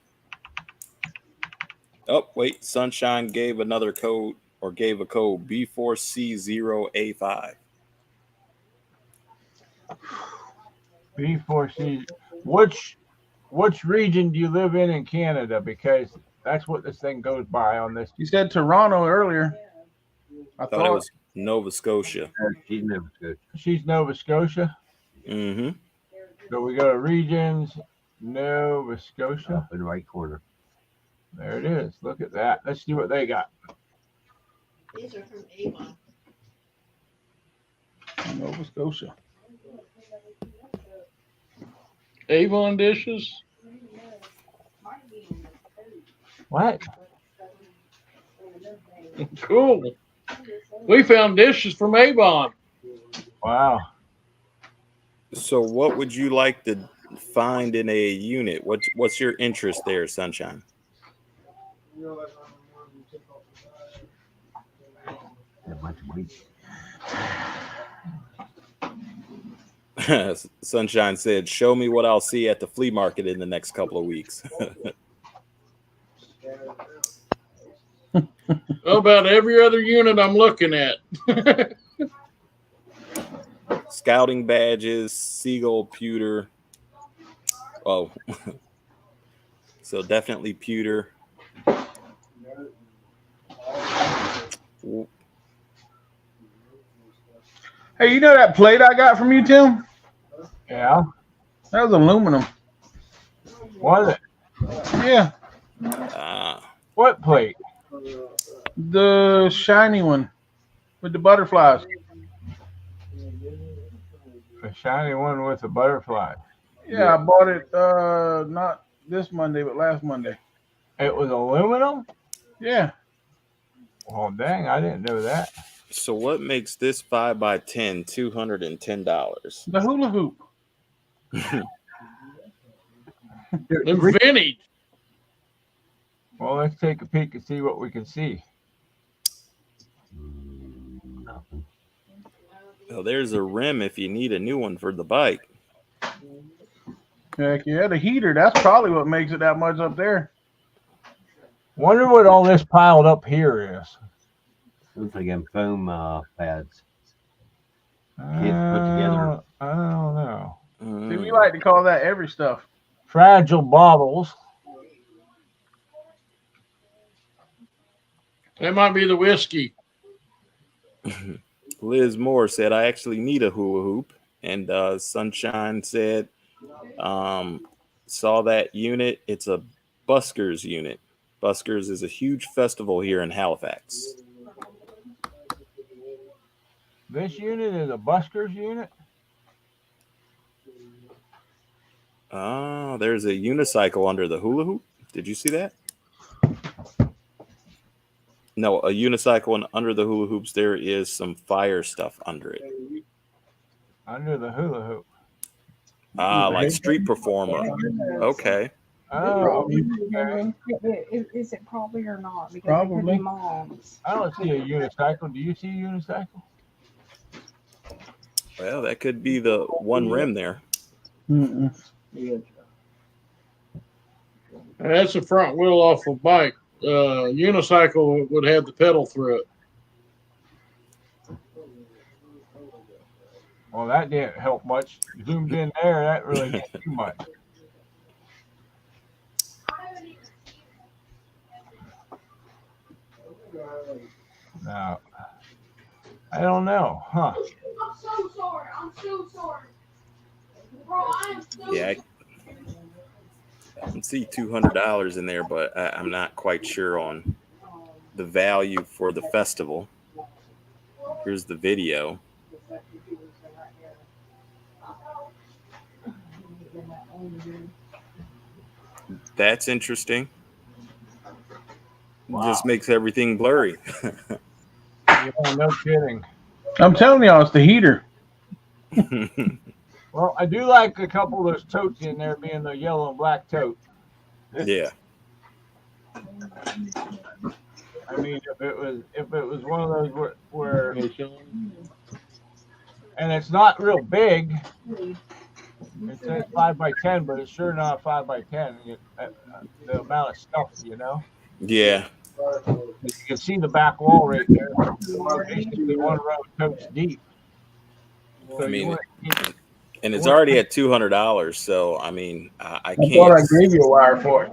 S3: Oh, wait, Sunshine gave another code or gave a code B4C0A5.
S1: B4C. Which region do you live in Canada? Because that's what this thing goes by on this.
S6: You said Toronto earlier. I
S3: Thought it was Nova Scotia.
S4: She's never good.
S1: She's Nova Scotia.
S3: Mm-hmm.
S1: So we go to regions, Nova Scotia.
S4: Up in the right corner.
S1: There it is. Look at that. Let's see what they got.
S5: These are from Avon.
S6: Nova Scotia.
S2: Avon dishes.
S1: What?
S2: Cool. We found dishes from Avon.
S1: Wow.
S3: So what would you like to find in a unit? What's your interest there, Sunshine?
S4: A bunch of weight.
S3: Sunshine said, show me what I'll see at the flea market in the next couple of weeks.
S2: About every other unit I'm looking at.
S3: Scouting badges, seagull pewter. Oh, so definitely pewter.
S6: Hey, you know that plate I got from you, Tim?
S1: Yeah.
S6: That was aluminum.
S1: Was it?
S6: Yeah,
S1: What plate?
S6: the shiny one with the butterflies.
S1: The shiny one with the butterfly.
S6: Yeah, I bought it not this Monday, but last Monday.
S1: It was aluminum?
S6: Yeah.
S1: Oh, dang. I didn't know that.
S3: so what makes this 5x10 $210?
S6: The hula hoop.
S2: They're vintage.
S1: Well, let's take a peek and see what we can see.
S4: Nothing.
S3: Well, there's a rim if you need a new one for the bike.
S6: Heck yeah, the heater. That's probably what makes it that much up there.
S1: Wonder what all this piled up here is.
S4: Looks like them foam pads. Kids put together.
S1: I don't know.
S6: See, we like to call that every stuff.
S1: Fragile bottles.
S2: That might be the whiskey.
S3: Liz Moore said, I actually need a hula hoop. And Sunshine said, saw that unit. It's a buskers unit. Buskers is a huge festival here in Halifax.
S1: This unit is a buskers unit.
S3: Oh, there's a unicycle under the hula hoop. Did you see that? No, a unicycle, and under the hula hoops, there is some fire stuff under it.
S1: Under the hula hoop.
S3: Ah, like street performer. Okay.
S1: Oh, okay.
S8: Is it probably or not? Because it
S6: Probably.
S8: could be mom's.
S1: I don't see a unicycle. Do you see a unicycle?
S3: Well, that could be the one rim there.
S6: Mm-mm.
S2: That's the front wheel off a bike. Unicycle would have the pedal through it.
S1: Well, that didn't help much. Zoomed in there, that really didn't do much. Now, I don't know, huh?
S7: I'm so sorry. I'm so sorry. Bro, I am so
S3: Yeah, I can see $200 in there, but I'm not quite sure on the value for the festival. Here's the video. That's interesting.
S1: Wow.
S3: Just makes everything blurry.
S1: Yeah, no kidding.
S6: I'm telling y'all, it's the heater.
S1: Well, I do like a couple of those totes in there being the yellow and black tote.
S3: Yeah.
S1: I mean, if it was one of those where and it's not real big. It says 5x10, but it's sure not 5x10. The amount of stuff, you know.
S3: Yeah.
S1: You can see the back wall right there. Basically, one row of totes deep. So
S3: I mean,
S1: you want
S3: and it's already at $200. So I mean, I
S6: I thought I
S3: can't.
S6: gave you a wire for it.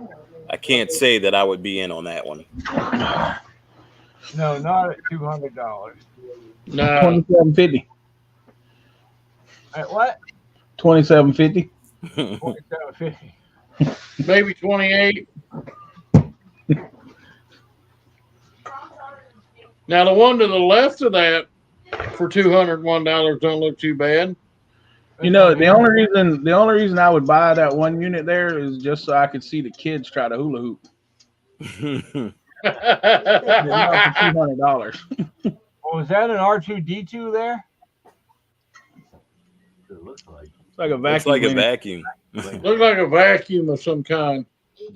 S3: I can't say that I would be in on that one.
S1: no, not at $200.
S2: No,
S6: $27.50.
S1: At what?
S6: $27.50.
S1: $27.50.
S2: maybe 28. Now the one to the left of that for $201 don't look too bad.
S6: You know, the only reason I would buy that one unit there is just so I could see the kids try to hula hoop. But not for $200.
S1: Oh, is that an R2D2 there?
S4: It looks like.
S6: It's like a vacuum.
S3: Looks like a
S6: cleaner.
S3: vacuum.
S2: Look like a vacuum of some kind.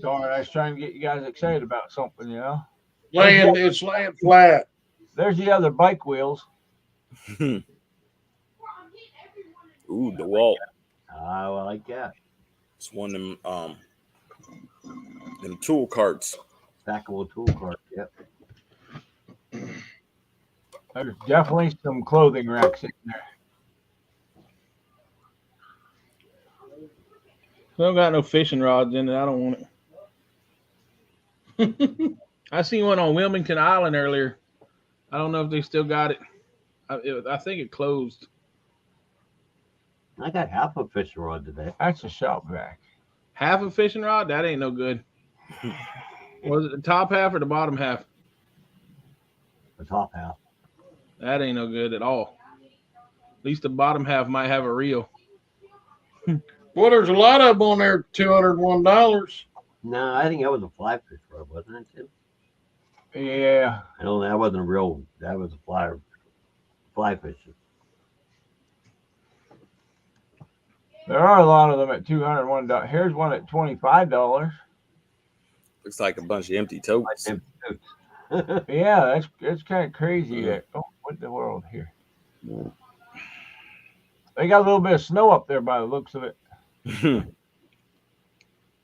S1: Darn, I was trying to get you guys excited about something, you know.
S2: It's laying flat.
S1: There's the other bike wheels.
S3: Ooh, DeWalt.
S4: Oh, I like that.
S3: It's one of them tool carts.
S4: Stackable tool cart. Yep.
S1: There's definitely some clothing racks in there.
S6: I don't got no fishing rods in it. I don't want it. I seen one on Wilmington Island earlier. I don't know if they still got it. I think it closed.
S4: I got half a fishing rod today.
S1: That's a shop vac.
S6: Half a fishing rod? That ain't no good. Was it the top half or the bottom half?
S4: The top half.
S6: That ain't no good at all. At least the bottom half might have a reel.
S2: Well, there's a lot of them on there, $201.
S4: No, I think that was a fly fish rod, wasn't it, Tim?
S1: Yeah.
S4: I know that wasn't a real. That was a fly fishing.
S1: There are a lot of them at $201. Here's one at $25.
S3: Looks like a bunch of empty totes.
S1: Yeah, it's kind of crazy. That, oh, what the world here? They got a little bit of snow up there by the looks of it.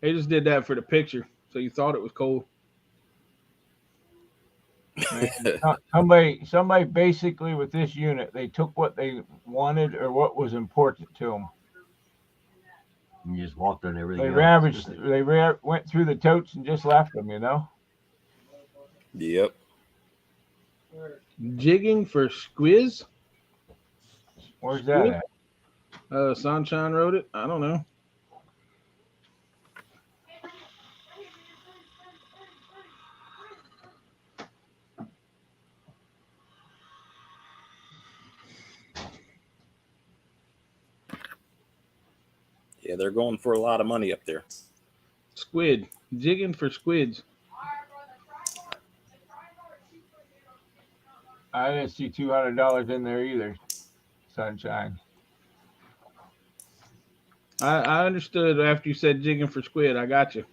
S6: They just did that for the picture, so you thought it was cold.
S1: Somebody basically with this unit, they took what they wanted or what was important to them.
S4: You just walked on everything.
S1: They went through the totes and just left them, you know.
S3: Yep.
S6: Jigging for squiz?
S1: Where's that at?
S6: Sunshine wrote it. I don't know.
S3: Yeah, they're going for a lot of money up there.
S6: Squid. Jigging for squids.
S1: I didn't see $200 in there either. Sunshine.
S6: I understood after you said jigging for squid. I got you.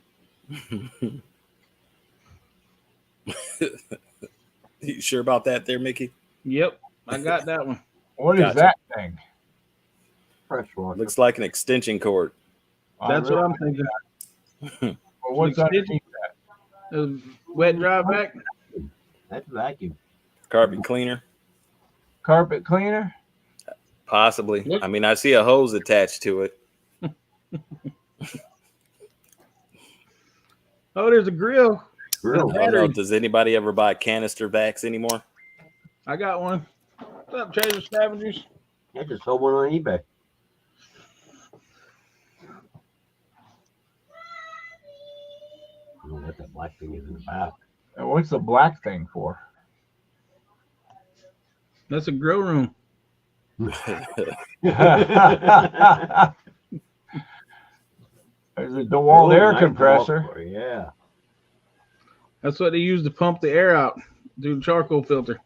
S3: You sure about that there, Mickey?
S6: Yep, I got that one.
S1: What is
S3: Gotcha.
S1: that thing?
S4: Press washer.
S3: Looks like an extension cord.
S6: That's what I'm thinking.
S1: Well, what's underneath that?
S6: A wet dry vac.
S4: That's a vacuum.
S3: Carpet cleaner,
S1: Carpet cleaner?
S3: possibly.
S6: Look.
S3: I mean, I see a hose attached to it.
S6: Oh, there's a grill.
S4: Grill.
S3: I don't know. Does anybody ever buy canister vacs anymore?
S6: I got one. What's up, Treasure Scavengers?
S4: I just sold one on eBay. I don't know what that black thing is in the back.
S1: And what's the black thing for?
S6: That's a grow room.
S1: There's a DeWalt air compressor.
S4: Yeah.
S6: That's what they use to pump the air out through the charcoal filter.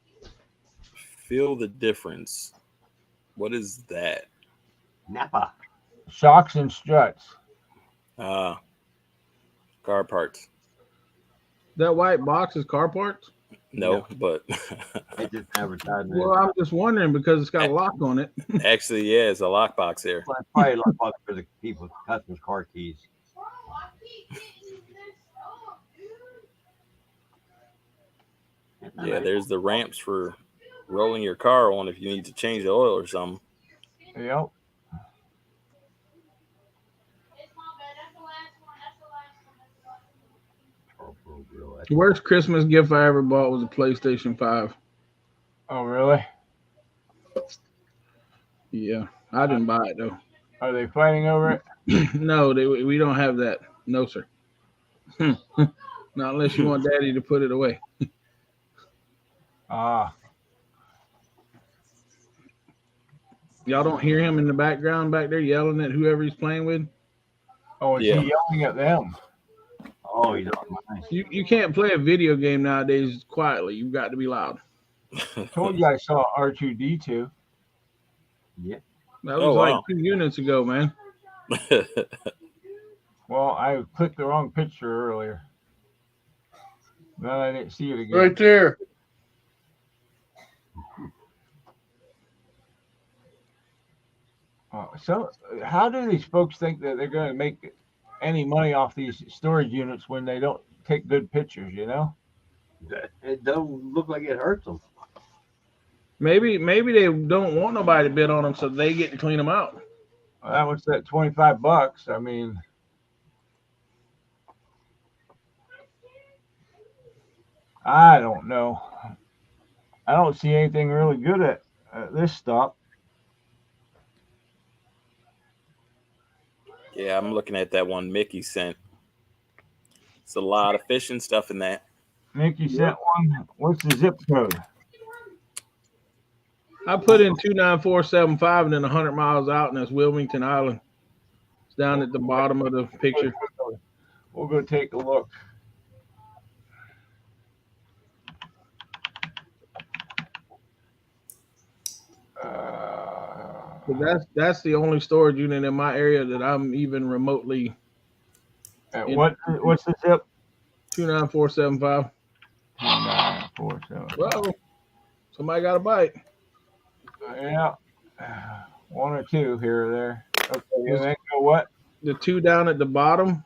S3: Feel the difference. What is that?
S4: Napa.
S1: Shocks and struts.
S3: Car parts.
S6: That white box is car parts?
S3: No, but
S4: They just advertising
S6: Well, I'm just wondering because it's got a lock on it.
S3: actually, yeah, it's a lockbox there.
S4: Well, it's probably like for the people with customers' car keys.
S3: Yeah, there's the ramps for rolling your car on if you need to change the oil or something.
S1: Yep.
S6: The worst Christmas gift I ever bought was a PlayStation 5.
S1: Oh, really?
S6: Yeah, I didn't buy it though.
S1: Are they fighting over it?
S6: No, we don't have that. No, sir. Not unless you want Daddy to put it away.
S1: Ah,
S6: Y'all don't hear him in the background back there yelling at whoever he's playing with?
S1: oh, is
S3: Yeah.
S1: he yelling at them?
S4: Oh, he's on mine.
S6: You can't play a video game nowadays quietly. You've got to be loud.
S1: I told you I saw R2D2.
S4: Yeah.
S6: That was
S3: wow.
S6: 2 units ago, man.
S1: Well, I clicked the wrong picture earlier. Then I didn't see it again.
S2: Right there.
S1: So, how do these folks think that they're going to make any money off these storage units when they don't take good pictures? You know,
S4: It don't look like it hurts them.
S6: Maybe they don't want nobody to bid on them, so they get to clean them out.
S1: that was that $25. I mean, I don't know. I don't see anything really good at this stuff.
S3: Yeah, I'm looking at that one Mickey sent. It's a lot of fishing stuff in that.
S1: Nick, you sent one. What's the zip code?
S6: I put in 29475 and then 100 miles out, and that's Wilmington Island. It's down at the bottom of the picture.
S1: We'll go take a look.
S6: But that's the only storage unit in my area that I'm even remotely.
S1: What's the zip?
S6: 29475.
S1: 947.
S6: Well, somebody got a bite.
S1: Yeah, one or two here or there. Okay, and then go what?
S6: The 2 down at the bottom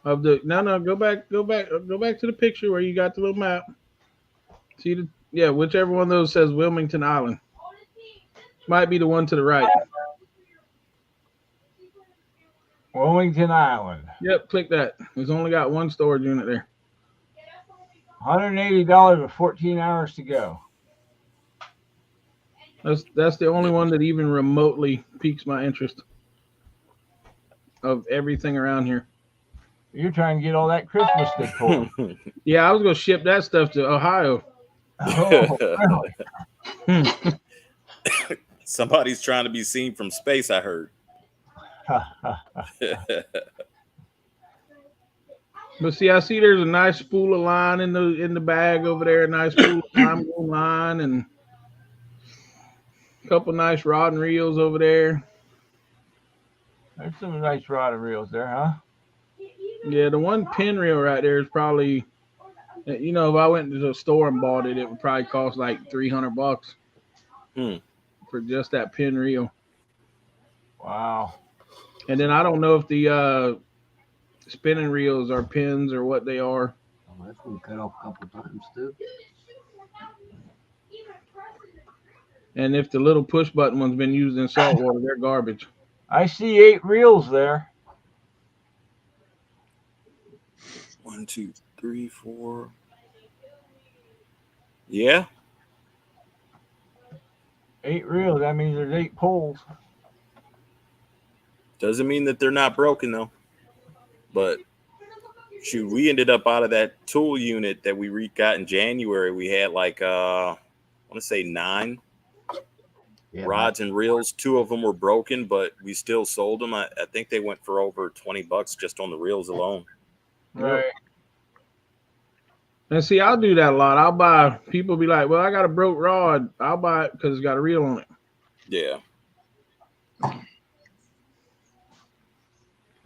S6: of the. No, go back to the picture where you got the little map. See whichever one of those says Wilmington Island. Might be the one to the right.
S1: Wilmington Island.
S6: Yep, click that. It's only got one storage unit there.
S1: $180 with 14 hours to go.
S6: That's the only one that even remotely piques my interest of everything around here.
S1: You're trying to get all that Christmas decor.
S6: Yeah, I was gonna ship that stuff to Ohio.
S1: Oh, really?
S3: Somebody's trying to be seen from space, I heard.
S6: But see, I see there's a nice spool of line in the bag over there, a nice spool of lime line, and a couple nice rod and reels over there.
S1: There's some nice rod and reels there, huh?
S6: Yeah, the one pin reel right there is probably, if I went to the store and bought it, it would probably cost like $300
S3: Hmm.
S6: for just that pin reel.
S1: Wow.
S6: And then I don't know if the spinning reels are pins or what they are.
S4: Oh, that's been cut off a couple times too.
S6: And if the little push button one's been used in salt water, they're garbage.
S1: I see 8 reels there.
S3: 1, 2, 3, 4. Yeah.
S1: 8 reels. That means there's 8 poles.
S3: Doesn't mean that they're not broken though. But shoot, we ended up out of that tool unit that we got in January. We had like I want to say 9 rods and reels. 2 of them were broken, but we still sold them. I think they went for over $20 just on the reels alone.
S1: Right.
S6: And see, I'll do that a lot. I'll buy. People be like, "Well, I got a broke rod. I'll buy it because it's got a reel on it."
S3: Yeah.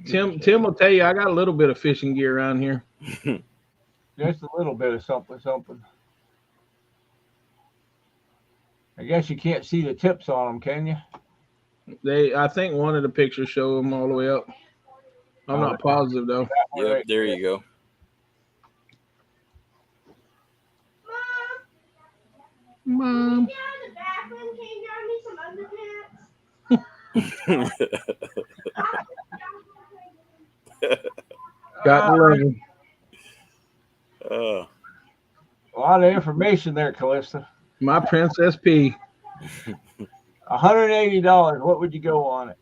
S6: Tim will tell you I got a little bit of fishing gear around here.
S1: Just a little bit of something. I guess you can't see the tips on them, can you?
S6: I think one of the pictures show them all the way up. I'm not positive though.
S3: Yep,
S1: Right.
S3: there you go.
S6: Mom. Got the legend.
S1: A lot of information there, Callista.
S6: My Princess P.
S1: $180. What would you go on it?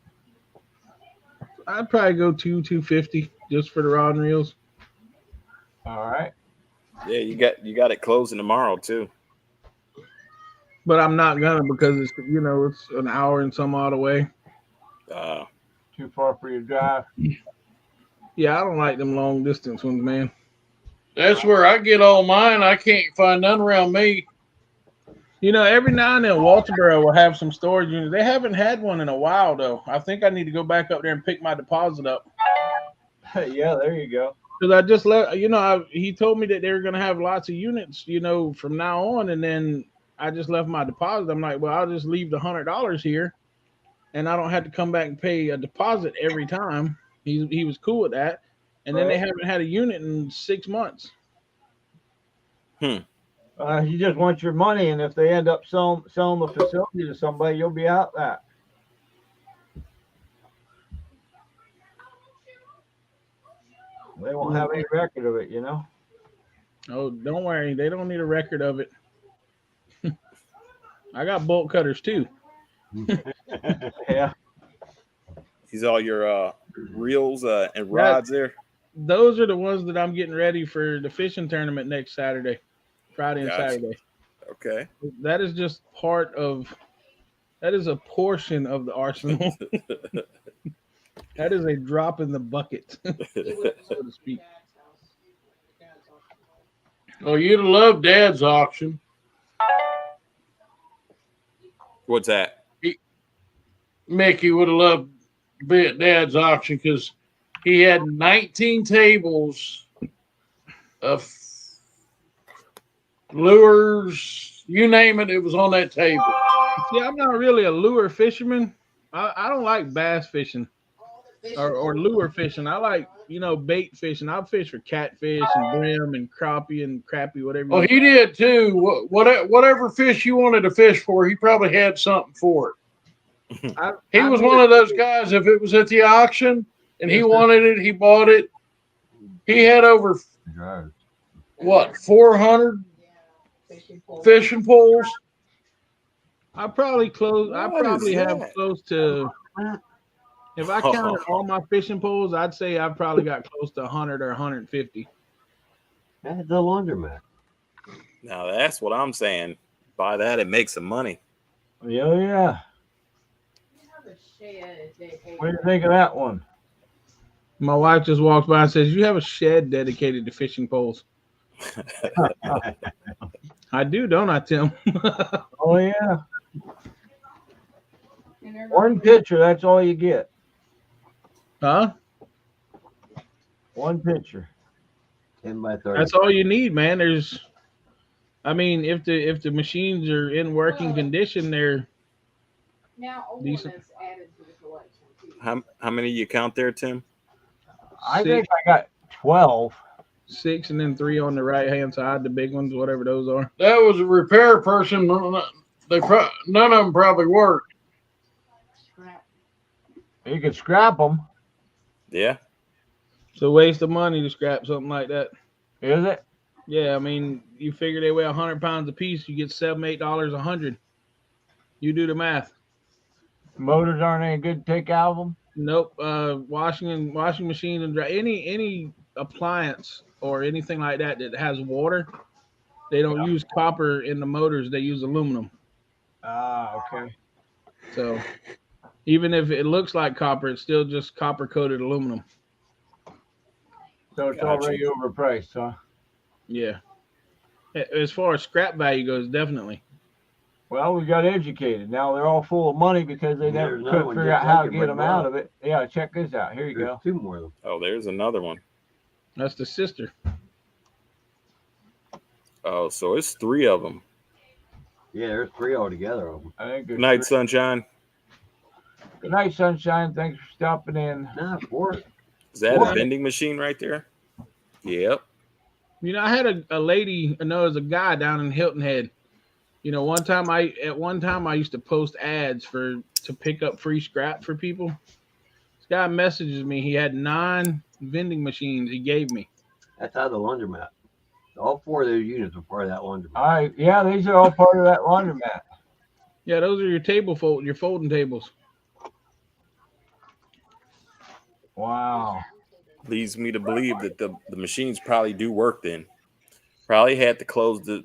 S6: I'd probably go $250 just for the rod and reels.
S1: All right.
S3: Yeah, you got it closing tomorrow too.
S6: But I'm not gonna because it's it's an hour and some odd away.
S1: Too far for your drive.
S6: Yeah, I don't like them long distance ones, man.
S2: That's where I get all mine. I can't find none around me.
S6: Every now and then Walterboro will have some storage units. They haven't had one in a while though. I think I need to go back up there and pick my deposit up.
S1: Yeah, there you go.
S6: Because I just let he told me that they were gonna have lots of units, from now on, and then I just left my deposit. I'm like, well, I'll just leave the $100 here, and I don't have to come back and pay a deposit every time. He was cool with that, and then they haven't had a unit in 6 months.
S1: You just want your money, and if they end up selling the facility to somebody, you'll be out that. They won't have any record of it,
S6: Oh, don't worry, they don't need a record of it. I got bolt cutters too.
S1: Yeah.
S3: These all your reels and rods there.
S6: Those are the ones that I'm getting ready for the fishing tournament next Saturday, Friday and
S3: Gotcha.
S6: Saturday.
S3: Okay.
S6: That is just that is a portion of the arsenal. That is a drop in the bucket, so to speak.
S2: Oh, you'd have loved Dad's auction.
S3: What's that?
S2: Mickey would have loved to be at Dad's auction because he had 19 tables of lures, you name it, it was on that table.
S6: See, I'm not really a lure fisherman. I don't like bass fishing or lure fishing. I like, bait fishing. I'll fish for catfish and brim and crappie and crappie, whatever.
S2: Oh, he did too. Whatever fish you wanted to fish for, he probably had something for it. He was one of those guys, if it was at the auction and he wanted it, he bought it. He had over, 400 fishing poles?
S6: I probably have close to, if I counted all my fishing poles, I'd say I've probably got close to 100 or 150.
S4: That's the laundromat.
S3: Now that's what I'm saying. Buy that and make some money.
S1: Yeah. What do you think of that one?
S6: My wife just walks by and says, "You have a shed dedicated to fishing poles." I do, don't I, Tim?
S1: Oh, yeah. One picture, that's all you get.
S6: Huh?
S1: One picture.
S4: 10 by 30.
S6: That's all you need, man. I mean, if the machines are in working condition, they're
S8: Now old
S6: decent.
S8: is added to the collection too.
S3: How many you count there, Tim?
S1: I
S6: Six,
S1: think I got 12.
S6: 6, and then 3 on the right hand side, the big ones, whatever those are.
S2: That was a repair person. None of them probably worked.
S5: Scrap.
S1: You could scrap them,
S3: Yeah.
S6: It's a waste of money to scrap something like that.
S1: is it?
S6: Yeah, I mean, you figure they weigh 100 pounds a piece, you get $7-8 a 100. You do the math.
S1: Motors aren't any good to take out of them.
S6: Nope. Washing machine and dry, any appliance or anything like that that has water, they don't use copper in the motors. They use aluminum.
S1: Ah, okay.
S6: So even if it looks like copper, it's still just copper coated aluminum.
S1: So it's
S3: Gotcha.
S1: already overpriced, huh?
S6: Yeah. As far as scrap value goes, definitely.
S1: Well, we got educated. Now they're all full of money because they never
S4: There's another
S1: could
S4: one
S1: figure
S4: just
S1: out how
S4: like
S1: to
S4: it,
S1: get
S4: but
S1: them out
S4: wow.
S1: of it. Yeah, check this out. Here you
S4: There's
S1: go.
S4: 2 more of them.
S3: Oh, there's another one.
S6: That's the sister.
S3: Oh, so it's 3 of them.
S4: Yeah, there's 3 altogether of them.
S1: I think
S3: Good
S1: there's
S3: night,
S1: 3.
S3: sunshine.
S1: Good night, sunshine. Thanks for stopping in.
S4: Nah, 4.
S3: Is that
S1: What?
S3: a vending machine right there? Yep.
S6: You know, I had a lady, no, it was a guy down in Hilton Head. You know, one time I used to post ads to pick up free scrap for people. This guy messages me. He had 9 vending machines he gave me.
S4: That's out of the laundromat. All 4 of those units are part of that laundromat.
S1: All right. Yeah, these are all part of that laundromat.
S6: Yeah, those are your your folding tables.
S1: Wow.
S3: Leads me to believe that the machines probably do work then. Probably had to close the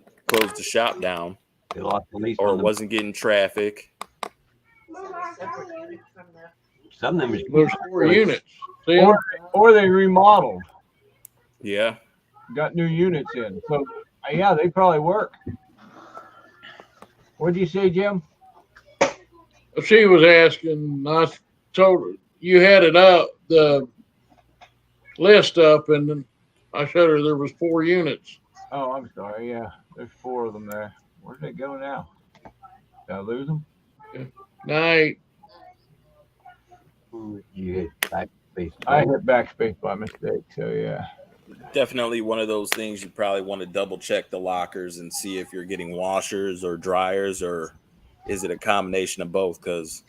S3: shop down,
S4: They lost the lease
S3: or
S4: on them.
S3: wasn't getting traffic.
S5: Separate unit from the.
S4: Some of them is
S2: There's 4 units. See 'em?
S1: Or they remodeled,
S3: Yeah.
S1: got new units in. So, yeah, they probably work. What'd you say, Jim?
S2: She was asking. I told her you had it up, the list up, and then I showed her there was 4 units.
S1: Oh, I'm sorry. Yeah, there's 4 of them there. Where'd they go now? Did I lose them?
S2: Night.
S4: You hit backspace.
S1: I hit backspace by mistake. So, yeah.
S3: Definitely one of those things you probably want to double check the lockers and see if you're getting washers or dryers, or is it a combination of both? Because,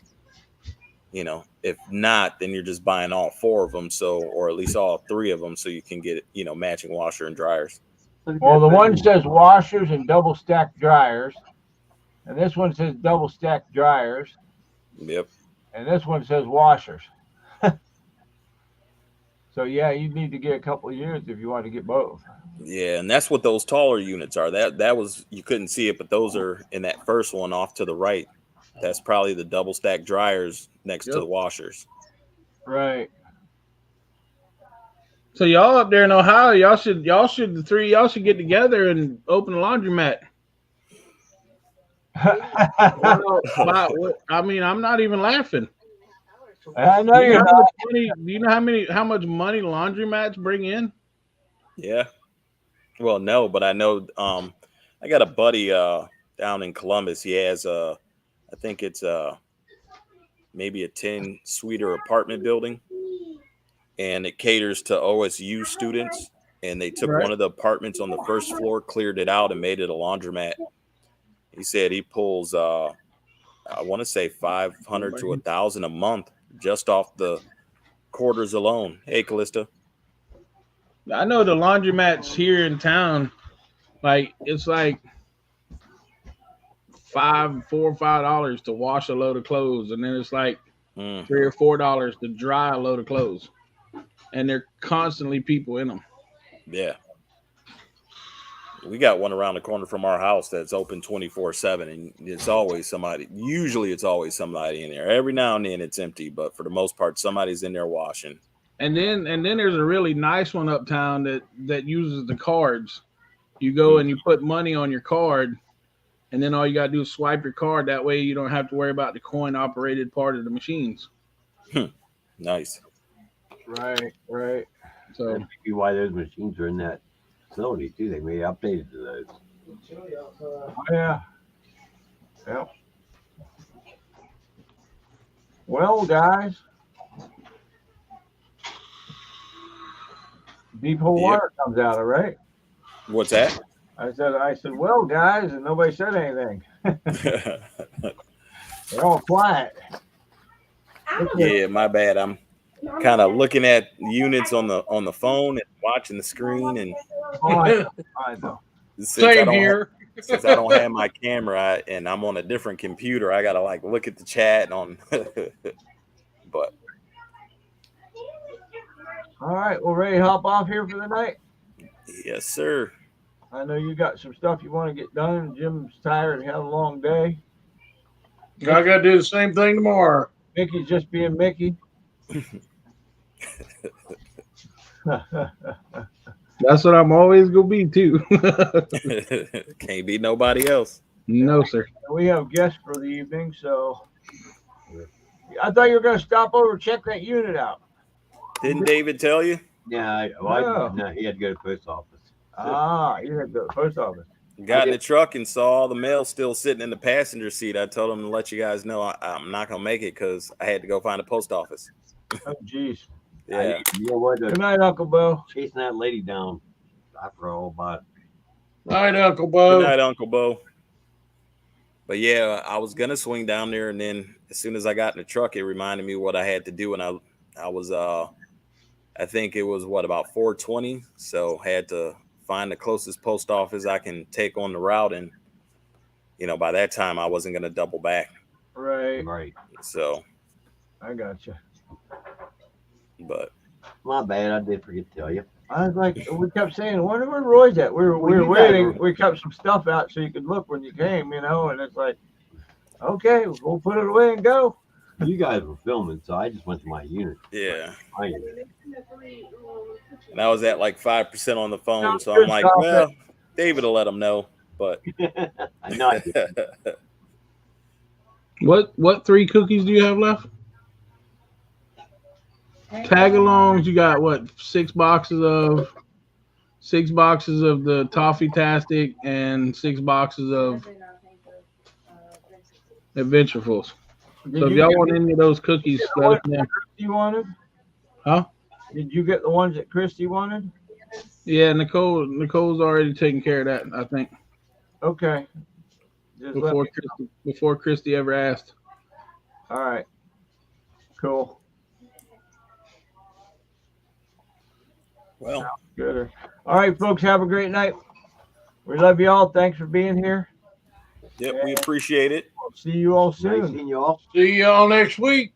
S3: you know, if not, then you're just buying all 4 of them. So, or at least all 3 of them, so you can get, you know, matching washer and dryers.
S1: Well, the one says washers and double stacked dryers. And this one says double stacked dryers.
S3: Yep.
S1: And this one says washers. So, yeah, you need to get a couple of years if you want to get both.
S3: Yeah, and that's what those taller units are. That was, you couldn't see it, but those are in that first one off to the right. That's probably the double stack dryers next to the washers.
S1: Right.
S6: So y'all up there in Ohio, y'all should the 3 y'all should get together and open a laundromat. I mean, I'm not even laughing.
S1: I know
S6: Do you
S1: you're
S6: know
S1: not.
S6: do you know how much money laundromats bring in?
S3: Yeah. Well, no, but I know I got a buddy down in Columbus. He has I think it's maybe a 10-suiter apartment building, and it caters to OSU students. And they took one of the apartments on the first floor, cleared it out, and made it a laundromat. He said he pulls I want to say 500 to 1,000 a month just off the quarters alone. Hey, Callista.
S6: I know the laundromats here in town, like it's like $4 or $5 to wash a load of clothes, and then it's like $3 or $4 to dry a load of clothes, and there are constantly people in them.
S3: Yeah. We got one around the corner from our house that's open 24/7, and it's always somebody. Usually it's always somebody in there. Every now and then it's empty, but for the most part, somebody's in there washing.
S6: And then there's a really nice one uptown that uses the cards. You go and you put money on your card, and then all you got to do is swipe your card. That way you don't have to worry about the coin operated part of the machines.
S3: Nice.
S1: Right.
S6: So
S4: That may be why those machines are in that facility too. They may have updated to those.
S1: Yeah. Yep. Well, guys, deep hole
S3: Yep.
S1: water comes out, all right?
S3: What's that?
S1: I said, well, guys, and nobody said anything. They're all quiet.
S3: Yeah, my bad. I'm kind of looking at units on the phone and watching the screen, and
S1: Oh, I know.
S2: Same here.
S3: Since I don't have my camera and I'm on a different computer, I gotta like look at the chat on. But
S1: All right, well, ready to hop off here for the night?
S3: yes, sir.
S1: I know you got some stuff you want to get done. Jim's tired and had a long day.
S2: I got to do the same thing tomorrow.
S1: Mickey's just being Mickey.
S6: that's what I'm always gonna be too.
S3: Can't be nobody else.
S6: No, sir.
S1: We have guests for the evening, so I thought you were going to stop over and check that unit out.
S3: Didn't David tell you?
S4: Yeah, no, he had to go to the post office.
S1: Ah, you had to go to the post office.
S3: Got in the truck and saw all the mail still sitting in the passenger seat. I told him to let you guys know I'm not gonna make it because I had to go find a post office.
S1: Oh, geez.
S3: Yeah.
S4: You know what?
S1: Good night, Uncle Bo.
S4: Chasing that lady down. I forgot all about it.
S2: Night, Uncle Bo.
S3: Good night, Uncle Bo. But yeah, I was gonna swing down there, and then as soon as I got in the truck, it reminded me what I had to do, and I was I think it was about 4:20, so had to find the closest post office I can take on the route, and by that time I wasn't gonna double back.
S1: Right.
S4: Right.
S3: So
S1: I got you.
S3: but
S4: My bad. I did forget to tell you.
S1: I was like, we kept saying, I wonder where Roy's at. We were
S4: you
S1: waiting.
S4: guys-
S1: We kept some stuff out so you could look when you came, and it's like, okay, we'll put it away and go.
S4: You guys were filming, so I just went to my unit.
S3: yeah,
S4: My unit.
S3: and I was at like 5% on the phone, so
S1: Good
S3: I'm like,
S1: stuff.
S3: well, David will let him know, but
S4: I know I did.
S6: What 3 cookies do you have left? Tag-alongs, you got what? 6 boxes of the Toffee Tastic and 6 boxes of Adventurefuls.
S1: Did
S6: So if
S1: you
S6: y'all
S1: get
S6: want any of those cookies,
S1: Yeah,
S6: let us know.
S1: Christy wanted?
S6: Huh?
S1: Did you get the ones that Christy wanted?
S6: Yeah, Nicole's already taken care of that, I think,
S1: Okay. Just let me-
S6: before Christy ever asked.
S1: All right. Cool.
S3: well,
S1: Good. All right, folks, have a great night. We love you all. Thanks for being here.
S3: yep, we appreciate it.
S1: See you all
S4: Nice
S1: soon.
S4: seeing you all.
S2: See y'all next week.